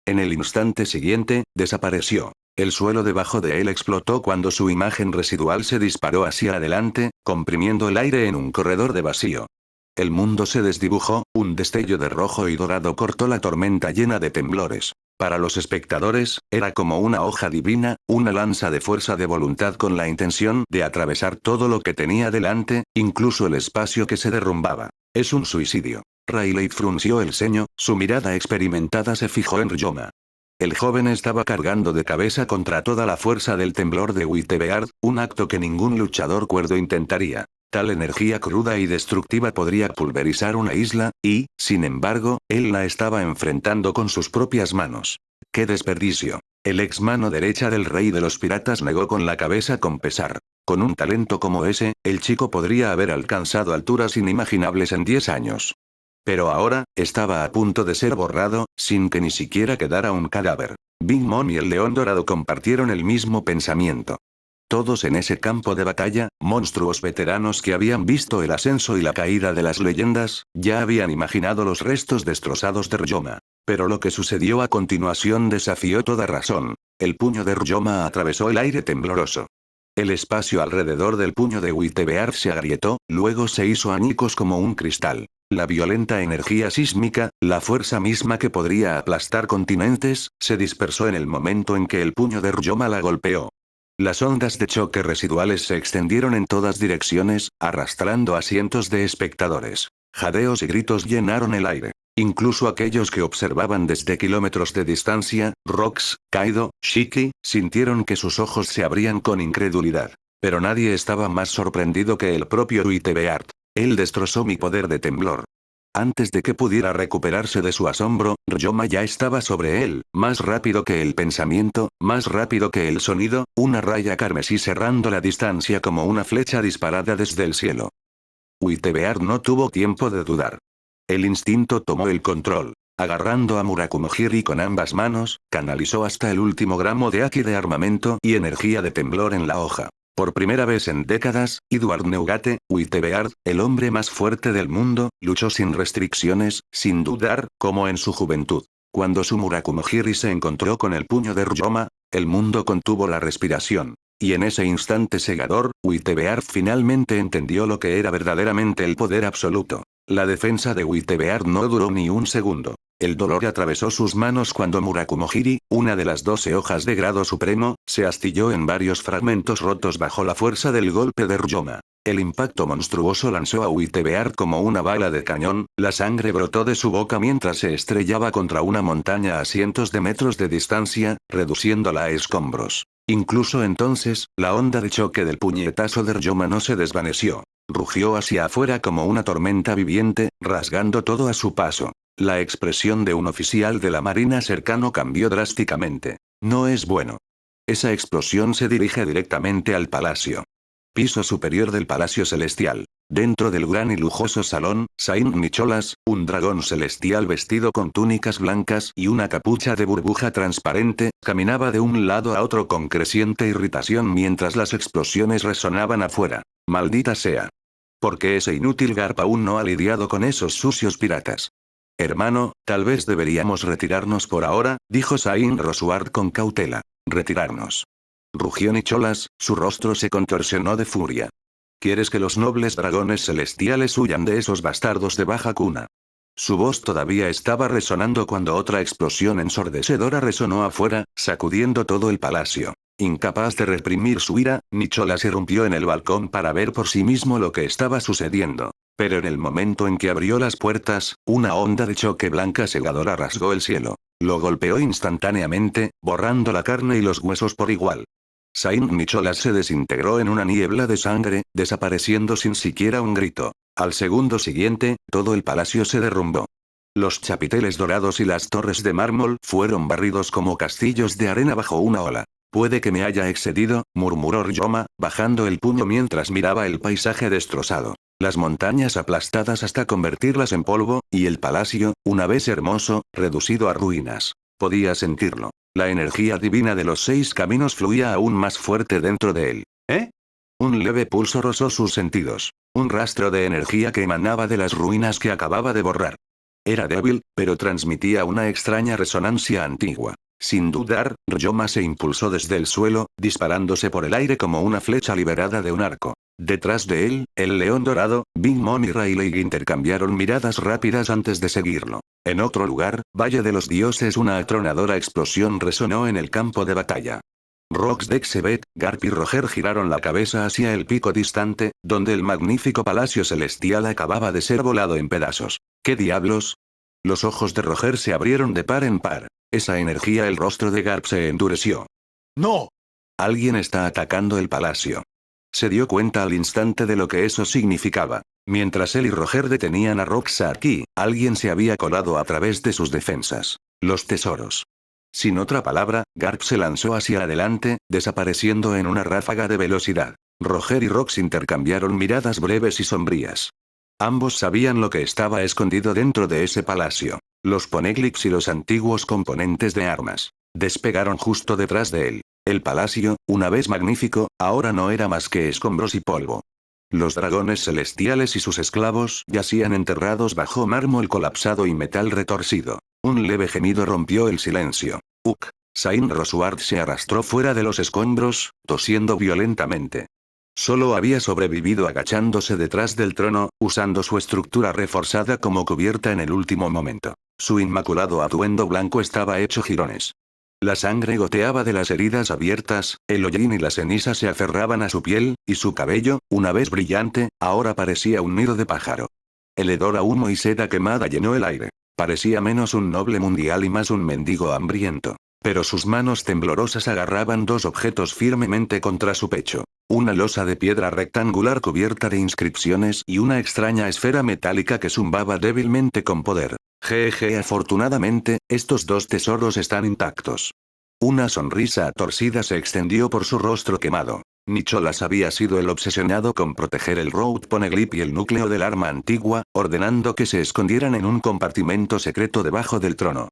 En el instante siguiente, desapareció. El suelo debajo de él explotó cuando su imagen residual se disparó hacia adelante, comprimiendo el aire en un corredor de vacío. El mundo se desdibujó, un destello de rojo y dorado cortó la tormenta llena de temblores. Para los espectadores, era como una hoja divina, una lanza de fuerza de voluntad con la intención de atravesar todo lo que tenía delante, incluso el espacio que se derrumbaba. Es un suicidio. Rayleigh frunció el ceño, su mirada experimentada se fijó en Ryoma. El joven estaba cargando de cabeza contra toda la fuerza del temblor de Uitebeard, un acto que ningún luchador cuerdo intentaría. Tal energía cruda y destructiva podría pulverizar una isla, y, sin embargo, él la estaba enfrentando con sus propias manos. ¡Qué desperdicio! El ex mano derecha del rey de los piratas negó con la cabeza con pesar. Con un talento como ese, el chico podría haber alcanzado alturas inimaginables en 10 años. Pero ahora, estaba a punto de ser borrado, sin que ni siquiera quedara un cadáver. Big Mom y el león dorado compartieron el mismo pensamiento. Todos en ese campo de batalla, monstruos veteranos que habían visto el ascenso y la caída de las leyendas, ya habían imaginado los restos destrozados de Ryoma. Pero lo que sucedió a continuación desafió toda razón. El puño de Ryoma atravesó el aire tembloroso. El espacio alrededor del puño de Uitebeard se agrietó, luego se hizo añicos como un cristal. La violenta energía sísmica, la fuerza misma que podría aplastar continentes, se dispersó en el momento en que el puño de Ryoma la golpeó. Las ondas de choque residuales se extendieron en todas direcciones, arrastrando a cientos de espectadores. Jadeos y gritos llenaron el aire. Incluso aquellos que observaban desde kilómetros de distancia, Rox, Kaido, Shiki, sintieron que sus ojos se abrían con incredulidad. Pero nadie estaba más sorprendido que el propio Uitebeart. Él destrozó mi poder de temblor. Antes de que pudiera recuperarse de su asombro, Ryoma ya estaba sobre él, más rápido que el pensamiento, más rápido que el sonido, una raya carmesí cerrando la distancia como una flecha disparada desde el cielo. Uitebeart no tuvo tiempo de dudar. El instinto tomó el control. Agarrando a Murakumo-Hiri con ambas manos, canalizó hasta el último gramo de Haki de armamento y energía de temblor en la hoja. Por primera vez en décadas, Edward Neugate, Uitebeart, el hombre más fuerte del mundo, luchó sin restricciones, sin dudar, como en su juventud. Cuando su Murakumo-Hiri se encontró con el puño de Ryoma, el mundo contuvo la respiración. Y en ese instante cegador, Uitebeart finalmente entendió lo que era verdaderamente el poder absoluto. La defensa de Uitebeart no duró ni un segundo. El dolor atravesó sus manos cuando Murakumo-Hiri, una de las 12 hojas de grado supremo, se astilló en varios fragmentos rotos bajo la fuerza del golpe de Ryoma. El impacto monstruoso lanzó a Uitebeart como una bala de cañón, la sangre brotó de su boca mientras se estrellaba contra una montaña a cientos de metros de distancia, reduciéndola a escombros. Incluso entonces, la onda de choque del puñetazo de Ryoma no se desvaneció. Rugió hacia afuera como una tormenta viviente, rasgando todo a su paso. La expresión de un oficial de la marina cercano cambió drásticamente. No es bueno. Esa explosión se dirige directamente al palacio. Piso superior del Palacio Celestial. Dentro del gran y lujoso salón, Saint Nicholas, un dragón celestial vestido con túnicas blancas y una capucha de burbuja transparente, caminaba de un lado a otro con creciente irritación mientras las explosiones resonaban afuera. Maldita sea. ¿Por qué ese inútil Garp aún no ha lidiado con esos sucios piratas? Hermano, tal vez deberíamos retirarnos por ahora, dijo Saint Rosuard con cautela. Retirarnos. Rugió Nicholas, su rostro se contorsionó de furia. ¿Quieres que los nobles dragones celestiales huyan de esos bastardos de baja cuna? Su voz todavía estaba resonando cuando otra explosión ensordecedora resonó afuera, sacudiendo todo el palacio. Incapaz de reprimir su ira, Nicholas irrumpió en el balcón para ver por sí mismo lo que estaba sucediendo. Pero en el momento en que abrió las puertas, una onda de choque blanca cegadora rasgó el cielo. Lo golpeó instantáneamente, borrando la carne y los huesos por igual. Saint Nicholas se desintegró en una niebla de sangre, desapareciendo sin siquiera un grito. Al segundo siguiente, todo el palacio se derrumbó. Los chapiteles dorados y las torres de mármol fueron barridos como castillos de arena bajo una ola. Puede que me haya excedido, murmuró Ryoma, bajando el puño mientras miraba el paisaje destrozado. Las montañas aplastadas hasta convertirlas en polvo, y el palacio, una vez hermoso, reducido a ruinas. Podía sentirlo. La energía divina de los 6 caminos fluía aún más fuerte dentro de él. ¿Eh? Un leve pulso rozó sus sentidos. Un rastro de energía que emanaba de las ruinas que acababa de borrar. Era débil, pero transmitía una extraña resonancia antigua. Sin dudar, Ryoma se impulsó desde el suelo, disparándose por el aire como una flecha liberada de un arco. Detrás de él, el león dorado, Big Mom y Rayleigh intercambiaron miradas rápidas antes de seguirlo. En otro lugar, Valle de los Dioses, una atronadora explosión resonó en el campo de batalla. Rox, Dexebet, Garp y Roger giraron la cabeza hacia el pico distante, donde el magnífico palacio celestial acababa de ser volado en pedazos. ¿Qué diablos? Los ojos de Roger se abrieron de par en par. Esa energía, el rostro de Garp se endureció. ¡No! Alguien está atacando el palacio. Se dio cuenta al instante de lo que eso significaba. Mientras él y Roger detenían a Rox aquí, alguien se había colado a través de sus defensas. Los tesoros. Sin otra palabra, Garp se lanzó hacia adelante, desapareciendo en una ráfaga de velocidad. Roger y Rox intercambiaron miradas breves y sombrías. Ambos sabían lo que estaba escondido dentro de ese palacio. Los poneglyphs y los antiguos componentes de armas. Despegaron justo detrás de él. El palacio, una vez magnífico, ahora no era más que escombros y polvo. Los dragones celestiales y sus esclavos yacían enterrados bajo mármol colapsado y metal retorcido. Un leve gemido rompió el silencio. Saint Rosuard se arrastró fuera de los escombros, tosiendo violentamente. Solo había sobrevivido agachándose detrás del trono, usando su estructura reforzada como cubierta en el último momento. Su inmaculado atuendo blanco estaba hecho jirones. La sangre goteaba de las heridas abiertas, el hollín y la ceniza se aferraban a su piel, y su cabello, una vez brillante, ahora parecía un nido de pájaro. El hedor a humo y seda quemada llenó el aire. Parecía menos un noble mundial y más un mendigo hambriento. Pero sus manos temblorosas agarraban dos objetos firmemente contra su pecho. Una losa de piedra rectangular cubierta de inscripciones y una extraña esfera metálica que zumbaba débilmente con poder. Jeje, afortunadamente, estos dos tesoros están intactos. Una sonrisa torcida se extendió por su rostro quemado. Nicholas había sido el obsesionado con proteger el Road Poneglyph y el núcleo del arma antigua, ordenando que se escondieran en un compartimento secreto debajo del trono.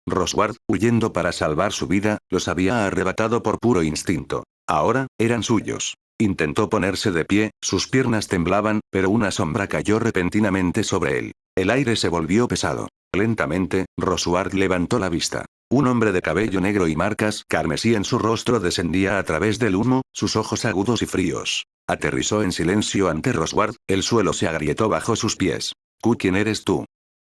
Rosward, huyendo para salvar su vida, los había arrebatado por puro instinto. Ahora, eran suyos. Intentó ponerse de pie, sus piernas temblaban, pero una sombra cayó repentinamente sobre él. El aire se volvió pesado. Lentamente, Rosward levantó la vista. Un hombre de cabello negro y marcas carmesí en su rostro descendía a través del humo, sus ojos agudos y fríos. Aterrizó en silencio ante Rosward, el suelo se agrietó bajo sus pies. ¿Quién eres tú?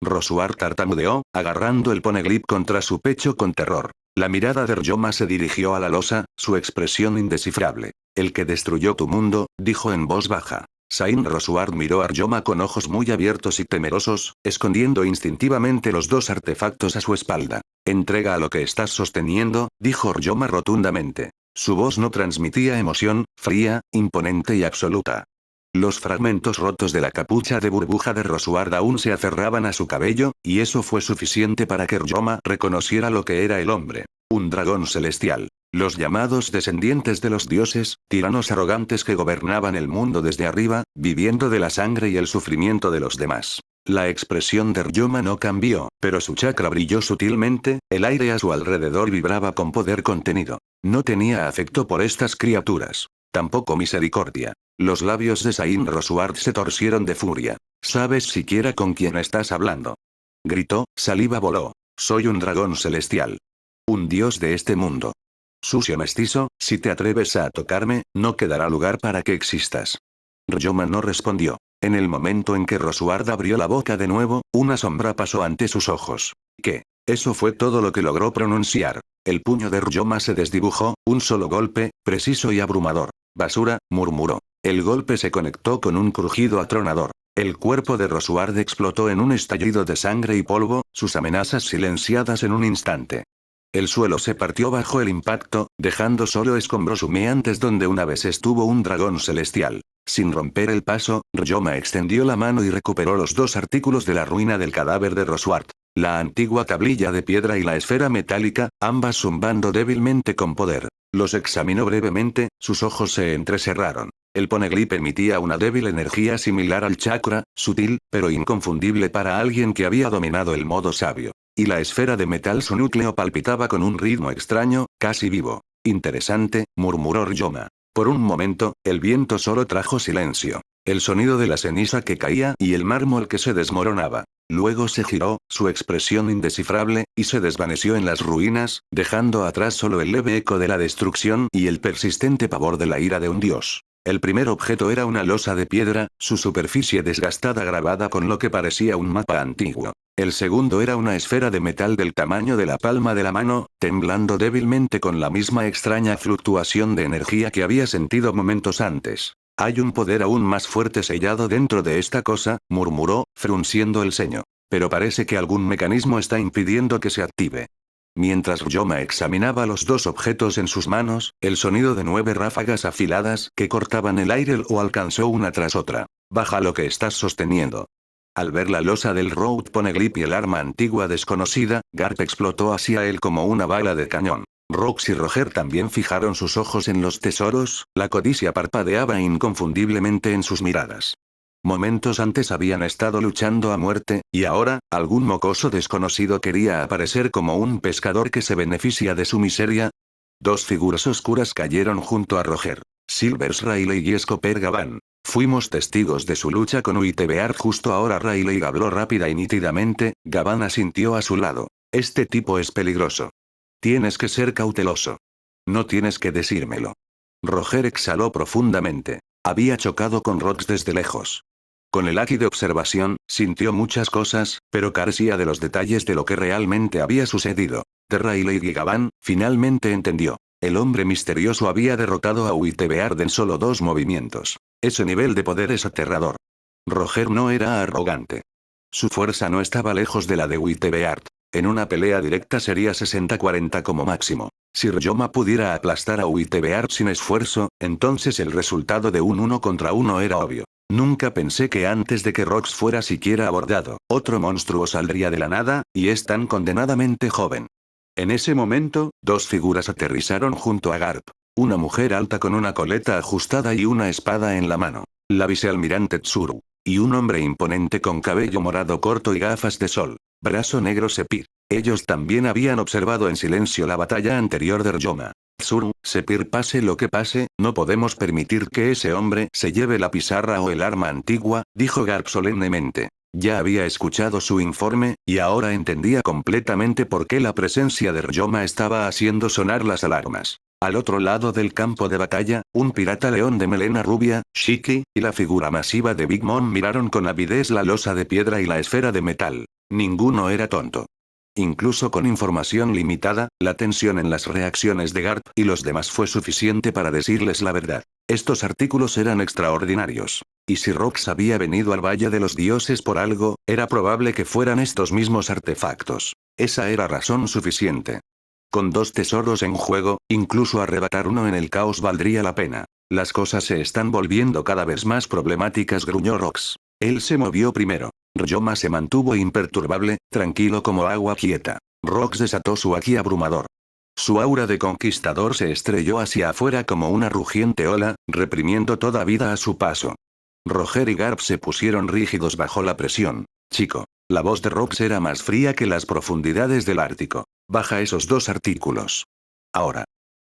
Rosward tartamudeó, agarrando el poneglyph contra su pecho con terror. La mirada de Ryoma se dirigió a la losa, su expresión indescifrable. El que destruyó tu mundo, dijo en voz baja. Sain Rosward miró a Ryoma con ojos muy abiertos y temerosos, escondiendo instintivamente los dos artefactos a su espalda. Entrega lo que estás sosteniendo, dijo Ryoma rotundamente. Su voz no transmitía emoción, fría, imponente y absoluta. Los fragmentos rotos de la capucha de burbuja de Rosward aún se aferraban a su cabello, y eso fue suficiente para que Ryoma reconociera lo que era el hombre. Un dragón celestial. Los llamados descendientes de los dioses, tiranos arrogantes que gobernaban el mundo desde arriba, viviendo de la sangre y el sufrimiento de los demás. La expresión de Ryoma no cambió, pero su chakra brilló sutilmente, el aire a su alrededor vibraba con poder contenido. No tenía afecto por estas criaturas. Tampoco misericordia. Los labios de Sain Rosward se torcieron de furia. ¿Sabes siquiera con quién estás hablando? Gritó, saliva voló. Soy un dragón celestial. Un dios de este mundo. Sucio mestizo, si te atreves a tocarme, no quedará lugar para que existas. Ryoma no respondió. En el momento en que Rosward abrió la boca de nuevo, una sombra pasó ante sus ojos. ¿Qué? Eso fue todo lo que logró pronunciar. El puño de Ryoma se desdibujó, un solo golpe, preciso y abrumador. Basura, murmuró. El golpe se conectó con un crujido atronador. El cuerpo de Rosward explotó en un estallido de sangre y polvo, sus amenazas silenciadas en un instante. El suelo se partió bajo el impacto, dejando solo escombros humeantes donde una vez estuvo un dragón celestial. Sin romper el paso, Ryoma extendió la mano y recuperó los dos artículos de la ruina del cadáver de Rosward. La antigua tablilla de piedra y la esfera metálica, ambas zumbando débilmente con poder. Los examinó brevemente, sus ojos se entrecerraron. El poneglyph emitía una débil energía similar al chakra, sutil, pero inconfundible para alguien que había dominado el modo sabio. Y la esfera de metal su núcleo palpitaba con un ritmo extraño, casi vivo. Interesante, murmuró Ryoma. Por un momento, el viento solo trajo silencio. El sonido de la ceniza que caía y el mármol que se desmoronaba. Luego se giró, su expresión indescifrable, y se desvaneció en las ruinas, dejando atrás solo el leve eco de la destrucción y el persistente pavor de la ira de un dios. El primer objeto era una losa de piedra, su superficie desgastada grabada con lo que parecía un mapa antiguo. El segundo era una esfera de metal del tamaño de la palma de la mano, temblando débilmente con la misma extraña fluctuación de energía que había sentido momentos antes. Hay un poder aún más fuerte sellado dentro de esta cosa, murmuró, frunciendo el ceño. Pero parece que algún mecanismo está impidiendo que se active. Mientras Ryoma examinaba los dos objetos en sus manos, el sonido de 9 ráfagas afiladas que cortaban el aire lo alcanzó una tras otra. Baja lo que estás sosteniendo. Al ver la losa del Road Poneglyph y el arma antigua desconocida, Garp explotó hacia él como una bala de cañón. Rox y Roger también fijaron sus ojos en los tesoros, la codicia parpadeaba inconfundiblemente en sus miradas. Momentos antes habían estado luchando a muerte, y ahora, algún mocoso desconocido quería aparecer como un pescador que se beneficia de su miseria. Dos figuras oscuras cayeron junto a Roger. Silvers Riley y Scooper Gavan. Fuimos testigos de su lucha con Uitebeard justo ahora. Riley habló rápida y nítidamente, Gavan asintió a su lado. Este tipo es peligroso. Tienes que ser cauteloso. No tienes que decírmelo. Roger exhaló profundamente. Había chocado con Rox desde lejos. Con el haki de observación, sintió muchas cosas, pero carecía de los detalles de lo que realmente había sucedido. Terra y Lady Gavan, finalmente entendió. El hombre misterioso había derrotado a Uitebeard en solo 2 movimientos. Ese nivel de poder es aterrador. Roger no era arrogante. Su fuerza no estaba lejos de la de Uitebeard. En una pelea directa sería 60-40 como máximo. Si Ryoma pudiera aplastar a Uitebeard sin esfuerzo, entonces el resultado de un 1 contra 1 era obvio. Nunca pensé que antes de que Rox fuera siquiera abordado, otro monstruo saldría de la nada, y es tan condenadamente joven. En ese momento, 2 figuras aterrizaron junto a Garp. Una mujer alta con una coleta ajustada y una espada en la mano. La vicealmirante Tsuru. Y un hombre imponente con cabello morado corto y gafas de sol. Brazo negro Sepir. Ellos también habían observado en silencio la batalla anterior de Ryoma. Tsuru, Sepir, pase lo que pase, no podemos permitir que ese hombre se lleve la pizarra o el arma antigua, dijo Garp solemnemente. Ya había escuchado su informe, y ahora entendía completamente por qué la presencia de Ryoma estaba haciendo sonar las alarmas. Al otro lado del campo de batalla, un pirata león de melena rubia, Shiki, y la figura masiva de Big Mom miraron con avidez la losa de piedra y la esfera de metal. Ninguno era tonto. Incluso con información limitada, la tensión en las reacciones de Garp y los demás fue suficiente para decirles la verdad. Estos artículos eran extraordinarios. Y si Rox había venido al Valle de los Dioses por algo, era probable que fueran estos mismos artefactos. Esa era razón suficiente. Con 2 tesoros en juego, incluso arrebatar uno en el caos valdría la pena. Las cosas se están volviendo cada vez más problemáticas, gruñó Rox. Él se movió primero. Ryoma se mantuvo imperturbable, tranquilo como agua quieta. Rox desató su haki abrumador. Su aura de conquistador se estrelló hacia afuera como una rugiente ola, reprimiendo toda vida a su paso. Roger y Garp se pusieron rígidos bajo la presión. Chico. La voz de Rox era más fría que las profundidades del Ártico. Baja esos 2 artículos. Ahora.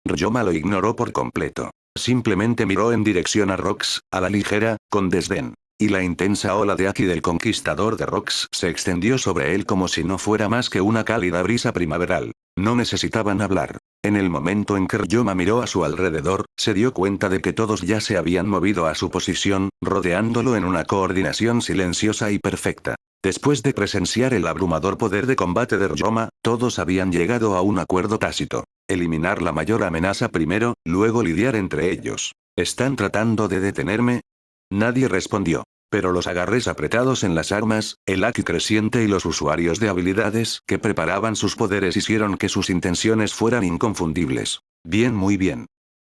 Ryoma lo ignoró por completo. Simplemente miró en dirección a Rox, a la ligera, con desdén. Y la intensa ola de haki del conquistador de Rox se extendió sobre él como si no fuera más que una cálida brisa primaveral. No necesitaban hablar. En el momento en que Ryoma miró a su alrededor, se dio cuenta de que todos ya se habían movido a su posición, rodeándolo en una coordinación silenciosa y perfecta. Después de presenciar el abrumador poder de combate de Ryoma, todos habían llegado a un acuerdo tácito. Eliminar la mayor amenaza primero, luego lidiar entre ellos. ¿Están tratando de detenerme? Nadie respondió. Pero los agarres apretados en las armas, el haki creciente y los usuarios de habilidades que preparaban sus poderes hicieron que sus intenciones fueran inconfundibles. Bien, muy bien.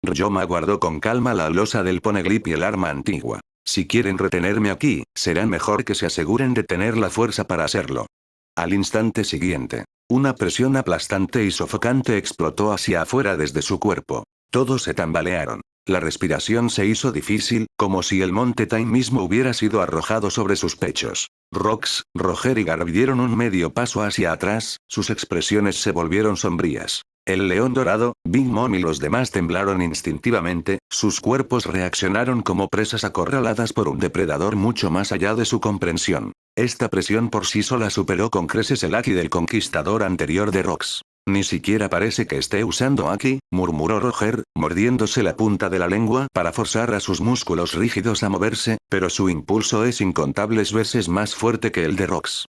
Ryoma guardó con calma la losa del poneglyph y el arma antigua. Si quieren retenerme aquí, será mejor que se aseguren de tener la fuerza para hacerlo. Al instante siguiente, una presión aplastante y sofocante explotó hacia afuera desde su cuerpo. Todos se tambalearon. La respiración se hizo difícil, como si el monte Time mismo hubiera sido arrojado sobre sus pechos. Rox, Roger y Garp dieron un medio paso hacia atrás, sus expresiones se volvieron sombrías. El león dorado, Big Mom y los demás temblaron instintivamente, sus cuerpos reaccionaron como presas acorraladas por un depredador mucho más allá de su comprensión. Esta presión por sí sola superó con creces el haki del conquistador anterior de Rox. Ni siquiera parece que esté usando haki, murmuró Roger, mordiéndose la punta de la lengua para forzar a sus músculos rígidos a moverse, pero su impulso es incontables veces más fuerte que el de Rox.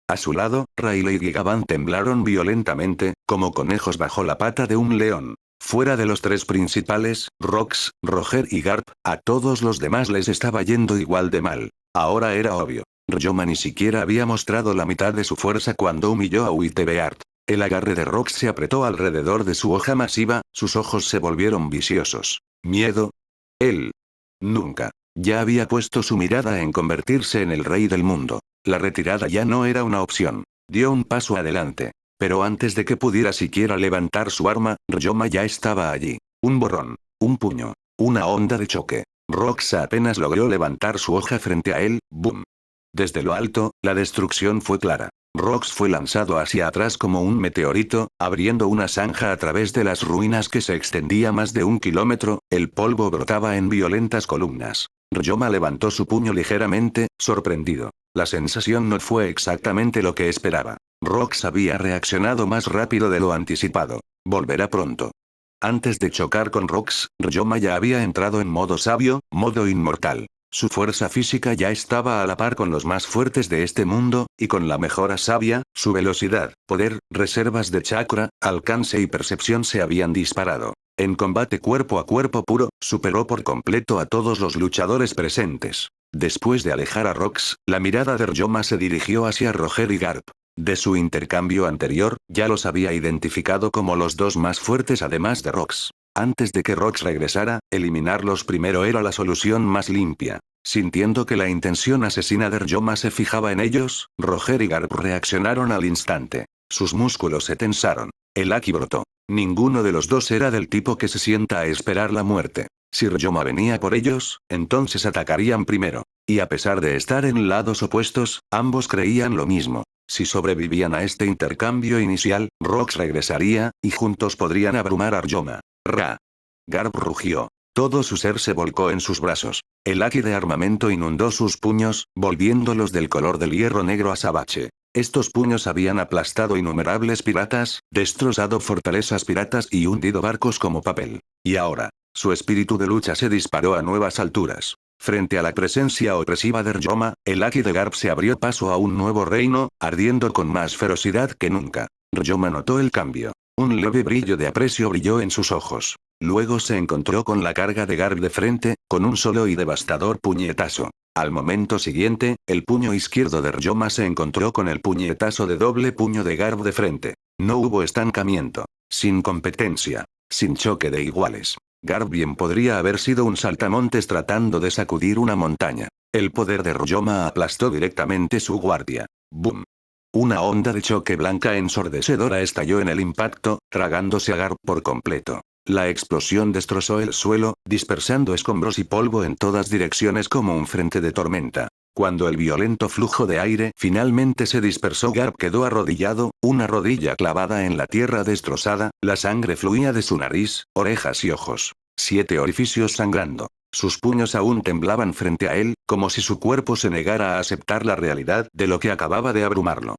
A su lado, Riley y Gavan temblaron violentamente, como conejos bajo la pata de un león. Fuera de los 3 principales, Rox, Roger y Garp, a todos los demás les estaba yendo igual de mal. Ahora era obvio. Ryoma ni siquiera había mostrado la mitad de su fuerza cuando humilló a Uitebeard. El agarre de Rox se apretó alrededor de su hoja masiva, sus ojos se volvieron viciosos. ¿Miedo? Él. Nunca. Ya había puesto su mirada en convertirse en el rey del mundo. La retirada ya no era una opción. Dio un paso adelante. Pero antes de que pudiera siquiera levantar su arma, Ryoma ya estaba allí. Un borrón. Un puño. Una onda de choque. Rox apenas logró levantar su hoja frente a él, ¡boom! Desde lo alto, la destrucción fue clara. Rox fue lanzado hacia atrás como un meteorito, abriendo una zanja a través de las ruinas que se extendía más de 1 kilómetro, el polvo brotaba en violentas columnas. Ryoma levantó su puño ligeramente, sorprendido. La sensación no fue exactamente lo que esperaba. Rox había reaccionado más rápido de lo anticipado. Volverá pronto. Antes de chocar con Rox, Ryoma ya había entrado en modo sabio, modo inmortal. Su fuerza física ya estaba a la par con los más fuertes de este mundo, y con la mejora sabia, su velocidad, poder, reservas de chakra, alcance y percepción se habían disparado. En combate cuerpo a cuerpo puro, superó por completo a todos los luchadores presentes. Después de alejar a Rox, la mirada de Ryoma se dirigió hacia Roger y Garp. De su intercambio anterior, ya los había identificado como los dos más fuertes además de Rox. Antes de que Rox regresara, eliminarlos primero era la solución más limpia. Sintiendo que la intención asesina de Ryoma se fijaba en ellos, Roger y Garp reaccionaron al instante. Sus músculos se tensaron. El Haki brotó. Ninguno de los dos era del tipo que se sienta a esperar la muerte. Si Ryoma venía por ellos, entonces atacarían primero. Y a pesar de estar en lados opuestos, ambos creían lo mismo. Si sobrevivían a este intercambio inicial, Rox regresaría, y juntos podrían abrumar a Ryoma. Ra. Garp rugió. Todo su ser se volcó en sus brazos. El haki de armamento inundó sus puños, volviéndolos del color del hierro negro azabache. Estos puños habían aplastado innumerables piratas, destrozado fortalezas piratas y hundido barcos como papel. Y ahora, su espíritu de lucha se disparó a nuevas alturas. Frente a la presencia opresiva de Ryoma, el haki de Garp se abrió paso a un nuevo reino, ardiendo con más ferocidad que nunca. Ryoma notó el cambio. Un leve brillo de aprecio brilló en sus ojos. Luego se encontró con la carga de Garp de frente, con un solo y devastador puñetazo. Al momento siguiente, el puño izquierdo de Ryoma se encontró con el puñetazo de doble puño de Garp de frente. No hubo estancamiento. Sin competencia. Sin choque de iguales. Garp bien podría haber sido un saltamontes tratando de sacudir una montaña. El poder de Ryoma aplastó directamente su guardia. ¡Bum! Una onda de choque blanca ensordecedora estalló en el impacto, tragándose a Garp por completo. La explosión destrozó el suelo, dispersando escombros y polvo en todas direcciones como un frente de tormenta. Cuando el violento flujo de aire finalmente se dispersó, Garp quedó arrodillado, una rodilla clavada en la tierra destrozada, la sangre fluía de su nariz, orejas y ojos. 7 orificios sangrando. Sus puños aún temblaban frente a él, como si su cuerpo se negara a aceptar la realidad de lo que acababa de abrumarlo.